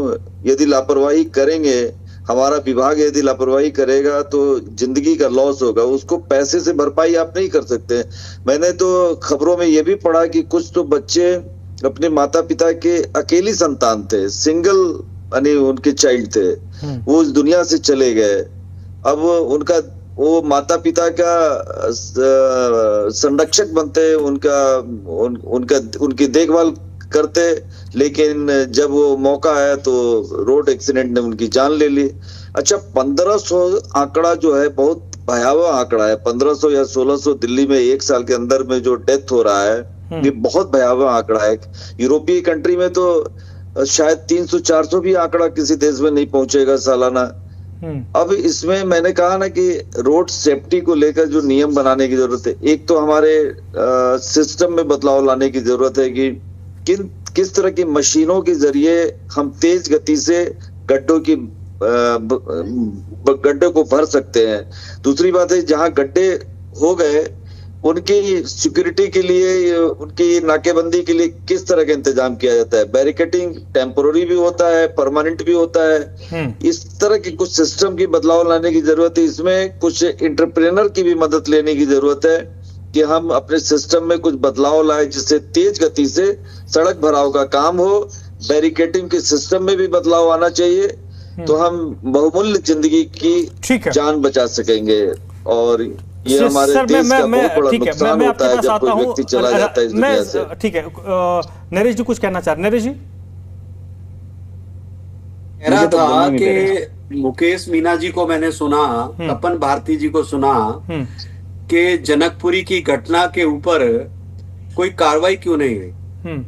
यदि लापरवाही करेंगे, हमारा विभाग यदि लापरवाही करेगा तो जिंदगी का लॉस होगा, उसको पैसे से भरपाई आप नहीं कर सकते। मैंने तो खबरों में ये भी पढ़ा कि कुछ तो बच्चे अपने माता पिता के अकेली संतान थे, सिंगल यानी उनके चाइल्ड थे, वो इस दुनिया से चले गए। अब उनका वो माता पिता का संरक्षक बनते, उनकी देखभाल करते, लेकिन जब वो मौका आया तो रोड एक्सीडेंट ने उनकी जान ले ली। अच्छा, 1500 आंकड़ा जो है बहुत भयावह आंकड़ा है। 1500 या 1600 दिल्ली में एक साल के अंदर में जो डेथ हो रहा है, ये बहुत भयावह आंकड़ा है। यूरोपीय कंट्री में तो शायद 300-400 भी आंकड़ा किसी देश में नहीं पहुंचेगा सालाना। अब इसमें मैंने कहा ना कि रोड सेफ्टी को लेकर जो नियम बनाने की जरूरत है, एक तो हमारे सिस्टम में बदलाव लाने की जरूरत है कि किस तरह की मशीनों के जरिए हम तेज गति से गड्ढे को भर सकते हैं। दूसरी बात है, जहां गड्ढे हो गए उनकी सिक्योरिटी के लिए, उनकी नाकेबंदी के लिए किस तरह का इंतजाम किया जाता है। बैरिकेडिंग टेम्पोररी भी होता है, परमानेंट भी होता है। इस तरह की कुछ सिस्टम की बदलाव लाने की जरूरत है। इसमें कुछ एंटरप्रेन्योर की भी मदद लेने की जरूरत है कि हम अपने सिस्टम में कुछ बदलाव लाए जिससे तेज गति से सड़क भराव का काम हो। बैरिकेडिंग के सिस्टम में भी बदलाव आना चाहिए, तो हम बहुमूल्य जिंदगी की जान बचा सकेंगे। और ये हमारे देश का बहुत बड़ा नुकसान होता है जब कोई व्यक्ति चला जाता है इस दुनिया से। ठीक है, नरेश जी कुछ कहना चाह रहे? नरेश जी कह रहा था कि मुकेश मीना जी को मैंने सुना, तपन भारती जी को सुना कि जनकपुरी की घटना के ऊपर कोई कार्रवाई क्यों नहीं हुई।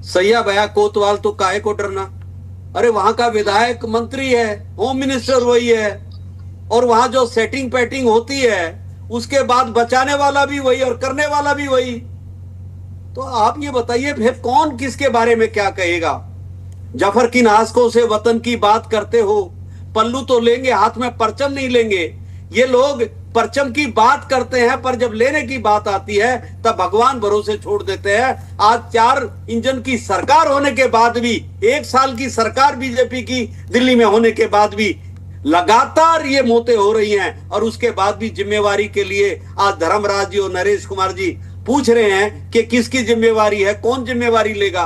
सैया भया कोतवाल तो काहे को डरना, अरे वहां का विधायक मंत्री है, होम मिनिस्टर वही है, और वहां जो सेटिंग पैटिंग होती है उसके बाद बचाने वाला भी वही और करने वाला भी वही। तो आप ये बताइए फिर कौन किसके बारे में क्या कहेगा। जफर की नास्कों से वतन की बात करते हो, पल्लू तो लेंगे, हाथ में परचम नहीं लेंगे। ये लोग परचम की बात करते हैं पर जब लेने की बात आती है तब भगवान भरोसे छोड़ देते हैं। आज 4 इंजन की सरकार होने के बाद भी, 1 साल की सरकार बीजेपी की दिल्ली में होने के बाद भी लगातार ये मौतें हो रही हैं, और उसके बाद भी जिम्मेवारी के लिए आज धर्मराज जी और नरेश कुमार जी पूछ रहे हैं कि किसकी जिम्मेवारी है, कौन जिम्मेवारी लेगा।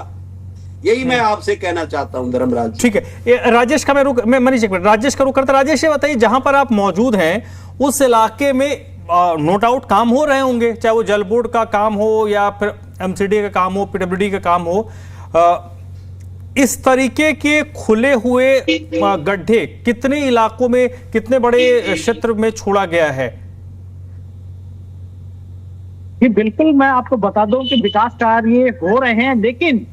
यही मैं आपसे कहना चाहता हूं धर्मराज जी। ठीक है, राजेश का मैं मनीष एक मिनट राजेश का रुख करता। राजेश ये बताइए, जहां पर आप मौजूद हैं उस इलाके में नो डाउट काम हो रहे होंगे, चाहे वो जल बोर्ड का काम हो या फिर एमसीडी का काम हो, पीडब्ल्यूडी का काम हो। इस तरीके के खुले हुए गड्ढे कितने इलाकों में, कितने बड़े क्षेत्र में छोड़ा गया है? जी बिल्कुल, मैं आपको बता दूं कि विकास कार्य हो रहे हैं, लेकिन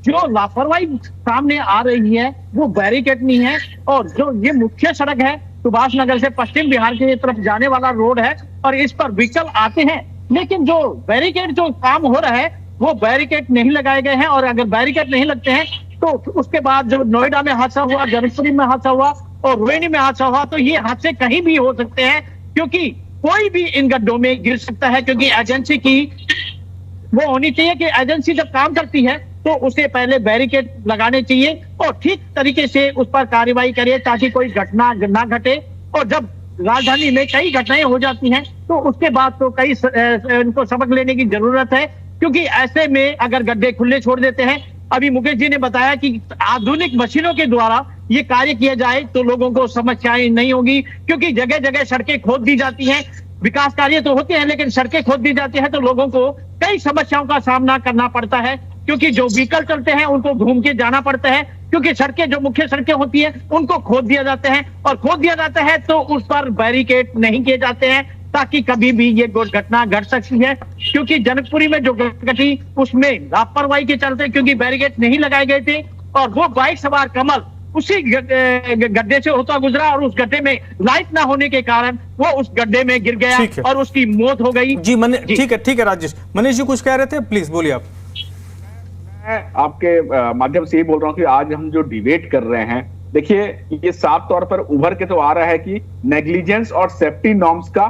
जो लापरवाही सामने आ रही है वो बैरिकेड नहीं है। और जो ये मुख्य सड़क है सुभाष नगर से पश्चिम बिहार की तरफ जाने वाला रोड है, और इस पर व्हीकल आते हैं, लेकिन जो बैरिकेड जो काम हो रहा है वो बैरिकेड नहीं लगाए गए हैं। और अगर बैरिकेड नहीं लगते हैं तो उसके बाद जो नोएडा में हादसा हुआ, जनकपुरी में हादसा हुआ और रोहिणी में हादसा हुआ, तो ये हादसे कहीं भी हो सकते हैं, क्योंकि कोई भी इन गड्ढों में गिर सकता है। क्योंकि एजेंसी की वो होनी चाहिए कि एजेंसी जब काम करती है तो उसे पहले बैरिकेड लगाने चाहिए और ठीक तरीके से उस पर कार्रवाई करे ताकि कोई घटना ना घटे। और जब राजधानी में कई घटनाएं हो जाती हैं तो उसके बाद तो कई इनको सबक लेने की जरूरत है, क्योंकि ऐसे में अगर गड्ढे खुले छोड़ देते हैं, अभी मुकेश जी ने बताया कि आधुनिक मशीनों के द्वारा ये कार्य किया जाए तो लोगों को समस्याएं नहीं होगी, क्योंकि जगह जगह सड़कें खोद दी जाती हैं। विकास कार्य तो होते हैं लेकिन सड़कें खोद दी जाती है तो लोगों को कई समस्याओं का सामना करना पड़ता है, क्योंकि जो व्हीकल चलते हैं उनको घूम के जाना पड़ता है, क्योंकि सड़कें जो मुख्य सड़कें होती है उनको खोद दिया जाता है, और खोद दिया जाता है तो उस पर बैरिकेड नहीं किए जाते हैं ताकि कभी भी ये घटना घट सकती है। क्योंकि जनकपुरी में जो घटी उसमें लापरवाही के चलते, क्योंकि बैरिकेड नहीं लगाए गए थे और वो बाइक सवार कमल उसी गड्ढे से होता गुजरा और उस गड्ढे में लाइट ना होने के कारण वो उस गड्ढे में गिर गया ठीक है। और उसकी मौत हो गई। जी ठीक है राजेश। मनीष जी कुछ कह रहे थे, प्लीज बोलिए आप। मैं आपके माध्यम से ये बोल रहा हूं कि आज हम जो डिबेट कर रहे हैं, देखिए ये साफ तौर पर उभर के तो आ रहा है कि नेग्लिजेंस और सेफ्टी नॉर्म्स का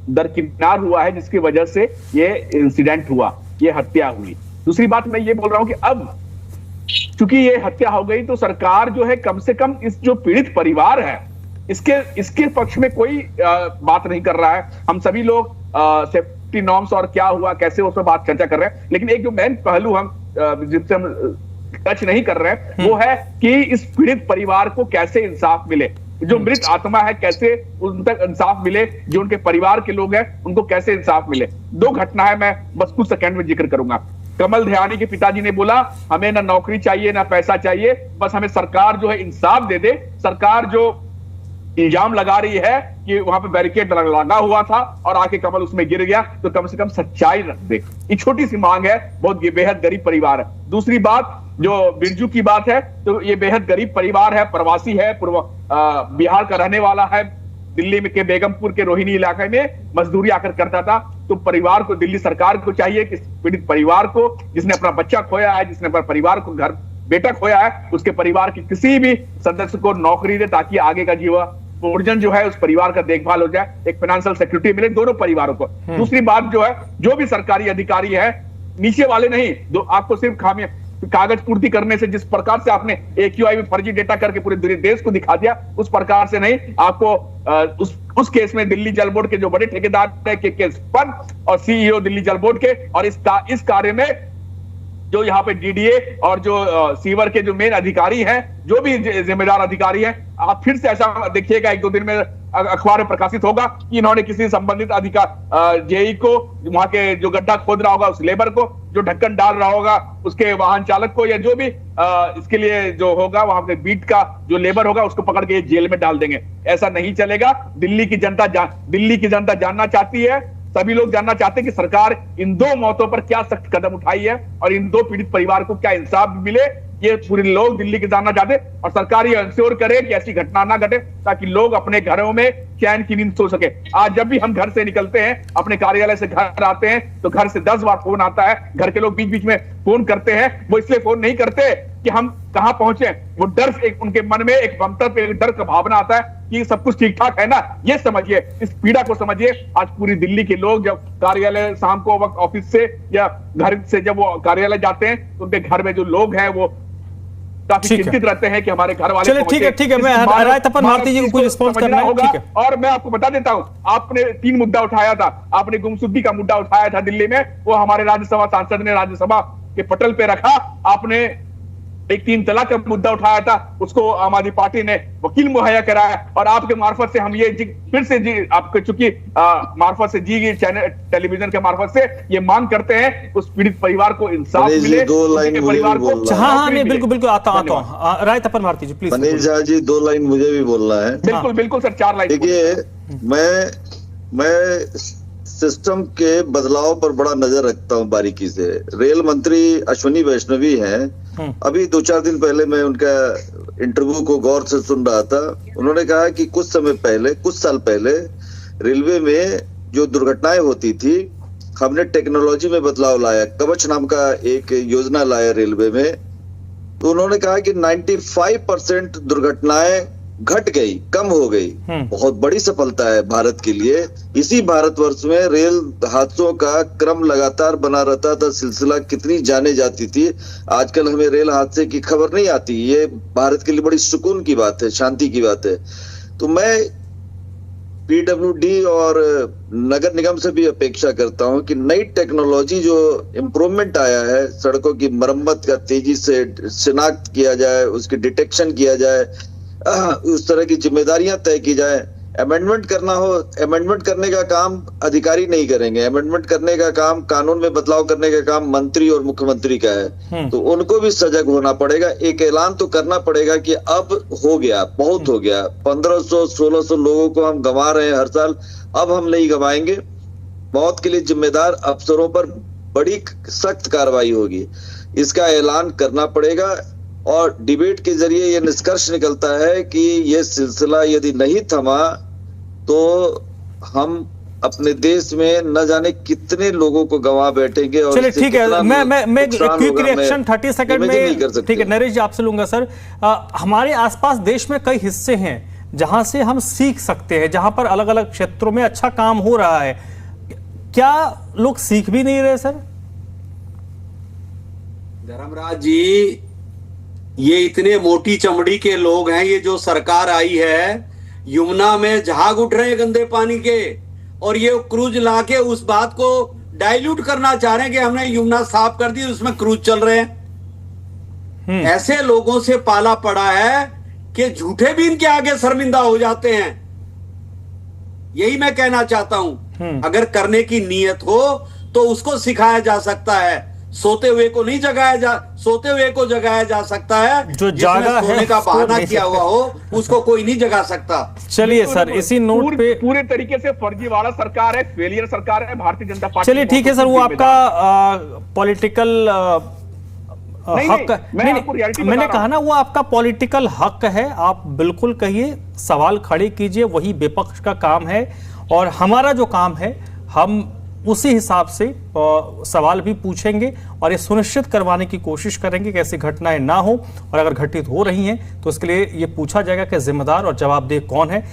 दरकिनार हुआ है, जिसकी वजह से ये इंसिडेंट हुआ, ये हत्या हुई। दूसरी बात मैं ये बोल रहा हूं कि अब चूंकि ये हत्या हो गई तो सरकार जो है कम से कम इस जो पीड़ित परिवार है इसके पक्ष में कोई बात नहीं कर रहा है। हम सभी लोग सेफ्टी नॉर्म्स और क्या हुआ कैसे उस पर बात चर्चा कर रहे हैं, लेकिन एक जो मेन पहलू हम जिससे हम टच नहीं कर रहे हैं वो है कि इस पीड़ित परिवार को कैसे इंसाफ मिले, जो मृत आत्मा है कैसे उन तक इंसाफ मिले, जो उनके परिवार के लोग हैं उनको कैसे इंसाफ मिले। दो घटना है, मैं बस कुछ सेकंड में जिक्र करूंगा। कमल दयानी के पिताजी ने बोला हमें ना नौकरी चाहिए ना पैसा चाहिए, बस हमें सरकार जो है इंसाफ दे दे। सरकार जो इल्जाम लगा रही है कि वहां पे बैरिकेड लगा हुआ था और आके कमल उसमें गिर गया, तो कम से कम सच्चाई रख दे। ये छोटी सी मांग है, बहुत बेहद गरीब परिवार है। दूसरी बात जो बिरजू की बात है, तो ये बेहद गरीब परिवार है, प्रवासी है, बिहार का रहने वाला है, दिल्ली में के बेगमपुर के रोहिणी इलाके में मजदूरी आकर करता था। तो परिवार को, दिल्ली सरकार को चाहिए कि पीड़ित परिवार को, जिसने अपना बच्चा खोया है, जिसने अपना परिवार को घर बेटा खोया है, उसके परिवार के किसी भी सदस्य को नौकरी दे ताकि आगे का जीवन जो है उस परिवार का देखभाल हो जाए, एक फाइनेंशियल सिक्योरिटी मिले दोनों परिवारों को। दूसरी बात जो है, जो भी सरकारी अधिकारी है, नीचे वाले नहीं, आपको सिर्फ खामियां कागज पूर्ति करने से जिस प्रकार से आपने AQI में फर्जी डेटा करके पूरे देश को दिखा दिया, उस प्रकार से नहीं। आपको उस केस में दिल्ली जल बोर्ड के जो बड़े ठेकेदार है के पंत और CEO दिल्ली जल बोर्ड के, और इस कार्य में जो यहाँ पे DDA और जो सीवर के जो मेन अधिकारी हैं, जो भी जिम्मेदार अधिकारी हैं, आप फिर से ऐसा देखिएगा 1-2 दिन में अखबार में प्रकाशित होगा कि इन्होंने किसी संबंधित अधिकार JE को, वहां के जो गड्ढा खोद रहा होगा उस लेबर को, जो ढक्कन डाल रहा होगा उसके वाहन चालक को, या जो भी इसके लिए जो होगा वहां पे बीट का जो लेबर होगा उसको पकड़ के जेल में डाल देंगे। ऐसा नहीं चलेगा। दिल्ली की जनता जानना चाहती है, सभी लोग जानना चाहते हैं कि सरकार इन 2 मौतों पर क्या सख्त कदम उठाई है और इन 2 पीड़ित परिवार को क्या इंसाफ मिले। ये पूरे लोग दिल्ली के जानना चाहते हैं और सरकार ये इंश्योर करे कि ऐसी घटना ना घटे, ताकि लोग अपने घरों में चैन की नींद सो सके। आज जब भी हम घर से निकलते हैं, अपने कार्यालय से घर आते हैं, तो घर से 10 बार फोन आता है। घर के लोग बीच बीच में फोन करते हैं। वो इसलिए फोन नहीं करते कि हम कहां पहुंचे, वो डर, एक उनके मन में एक ममता पे एक डर का भावना आता है कि सब कुछ ठीक ठाक है ना। ये समझिए, इस पीड़ा को समझिए। आज पूरी दिल्ली के लोग जब कार्यालय शाम को वक्त ऑफिस से या घर से जब वो कार्यालय जाते हैं, तो उनके घर में जो लोग हैं वो काफी चिंतित रहते हैं कि हमारे घर वाले। चलिए ठीक है, मैं राय तपन भारती जी को कुछ रिस्पॉन्स करना होगा। और मैं आपको बता देता हूं, आपने 3 मुद्दा उठाया था। आपने गुमशुदगी का मुद्दा उठाया था दिल्ली में, वो हमारे राज्यसभा सांसद ने राज्यसभा के पटल पे रखा। आपने एक 3 तलाक का मुद्दा उठाया था, उसको आम आदमी पार्टी ने वकील मुहैया कराया, और आपके मार्फत से हम ये फिर से आपके चूंकि मार्फत से चैनल टेलीविजन के मार्फत से ये मांग करते हैं उस पीड़ित परिवार को इंसाफ मिले, उनके परिवार को। हाँ, नहीं बिल्कुल आता हूँ। राय तपन भारती जी प्लीज। मनीष झा जी 2 लाइन मुझे भी बोलना है। बिल्कुल सर, 4 लाइन। देखिए, मैं सिस्टम के बदलाव पर बड़ा नजर रखता हूं बारीकी से। रेल मंत्री अश्विनी वैष्णवी हैं। अभी 2-4 दिन पहले मैं उनका इंटरव्यू को गौर से सुन रहा था। उन्होंने कहा कि कुछ साल पहले रेलवे में जो दुर्घटनाएं होती थी, हमने टेक्नोलॉजी में बदलाव लाया, कवच नाम का एक योजना लाया रेलवे में। तो उन्होंने कहा कि 95% दुर्घटनाएं घट गई, कम हो गई। बहुत बड़ी सफलता है भारत के लिए। इसी भारतवर्ष में रेल हादसों का क्रम लगातार बना रहता था, सिलसिला कितनी जाने जाती थी। आजकल हमें रेल हादसे की खबर नहीं आती। ये भारत के लिए बड़ी सुकून की बात है, शांति की बात है। तो मैं PWD और नगर निगम से भी अपेक्षा करता हूं कि नई टेक्नोलॉजी जो इम्प्रूवमेंट आया है, सड़कों की मरम्मत का तेजी से शिनाख्त किया जाए, उसकी डिटेक्शन किया जाए, उस तरह की जिम्मेदारियां तय की जाए। अमेंडमेंट करना हो, अमेंडमेंट करने का काम अधिकारी नहीं करेंगे। अमेंडमेंट करने का काम, कानून में बदलाव करने का काम मंत्री और मुख्यमंत्री का है। तो उनको भी सजग होना पड़ेगा। एक ऐलान तो करना पड़ेगा कि अब हो गया, बहुत हो गया। 1500-1600 लोगों को हम गंवा रहे हैं हर साल, अब हम नहीं गंवाएंगे। मौत के लिए जिम्मेदार अफसरों पर बड़ी सख्त कार्रवाई होगी, इसका ऐलान करना पड़ेगा। और डिबेट के जरिए ये निष्कर्ष निकलता है कि ये सिलसिला यदि नहीं थमा तो हम अपने देश में न जाने कितने लोगों को गंवा बैठेंगे। और चलिए ठीक है, मैं नुकसान क्विक होगा, रिएक्शन 30 सेकंड imagine नहीं कर में, सकते। ठीक है नरेश जी आपसे लूंगा सर। हमारे आसपास देश में कई हिस्से हैं जहां से हम सीख सकते हैं, जहां पर अलग अलग क्षेत्रों में अच्छा काम हो रहा है, क्या लोग सीख भी नहीं रहे सर? धर्मराज जी, ये इतने मोटी चमड़ी के लोग हैं, ये जो सरकार आई है यमुना में झाग उठ रहे हैं गंदे पानी के, और ये क्रूज लाके उस बात को डाइल्यूट करना चाह रहे हैं कि हमने यमुना साफ कर दी, उसमें क्रूज चल रहे हैं। ऐसे लोगों से पाला पड़ा है कि झूठे भी इनके आगे शर्मिंदा हो जाते हैं। यही मैं कहना चाहता हूं, अगर करने की नीयत हो तो उसको सिखाया जा सकता है, सोते हुए को नहीं सोते हुए को जगाया जा सकता है। जो जागा है सोने का बहाना किया हुआ हो उसको कोई नहीं जगा सकता। चलिए सर, इसी नोट पे पूरे तरीके से फर्जीवाड़ा सरकार है, फेलियर सरकार है भारतीय जनता पार्टी। चलिए ठीक है सर, वो आपका पॉलिटिकल हक, मैंने कहा ना, वो आपका पॉलिटिकल हक है, आप बिल्कुल कहिए, सवाल खड़े कीजिए, वही विपक्ष का काम है। और हमारा जो काम है, हम उसी हिसाब से सवाल भी पूछेंगे और ये सुनिश्चित करवाने की कोशिश करेंगे कि ऐसी घटनाएं ना हो, और अगर घटित हो रही हैं तो इसके लिए ये पूछा जाएगा कि जिम्मेदार और जवाबदेह कौन है।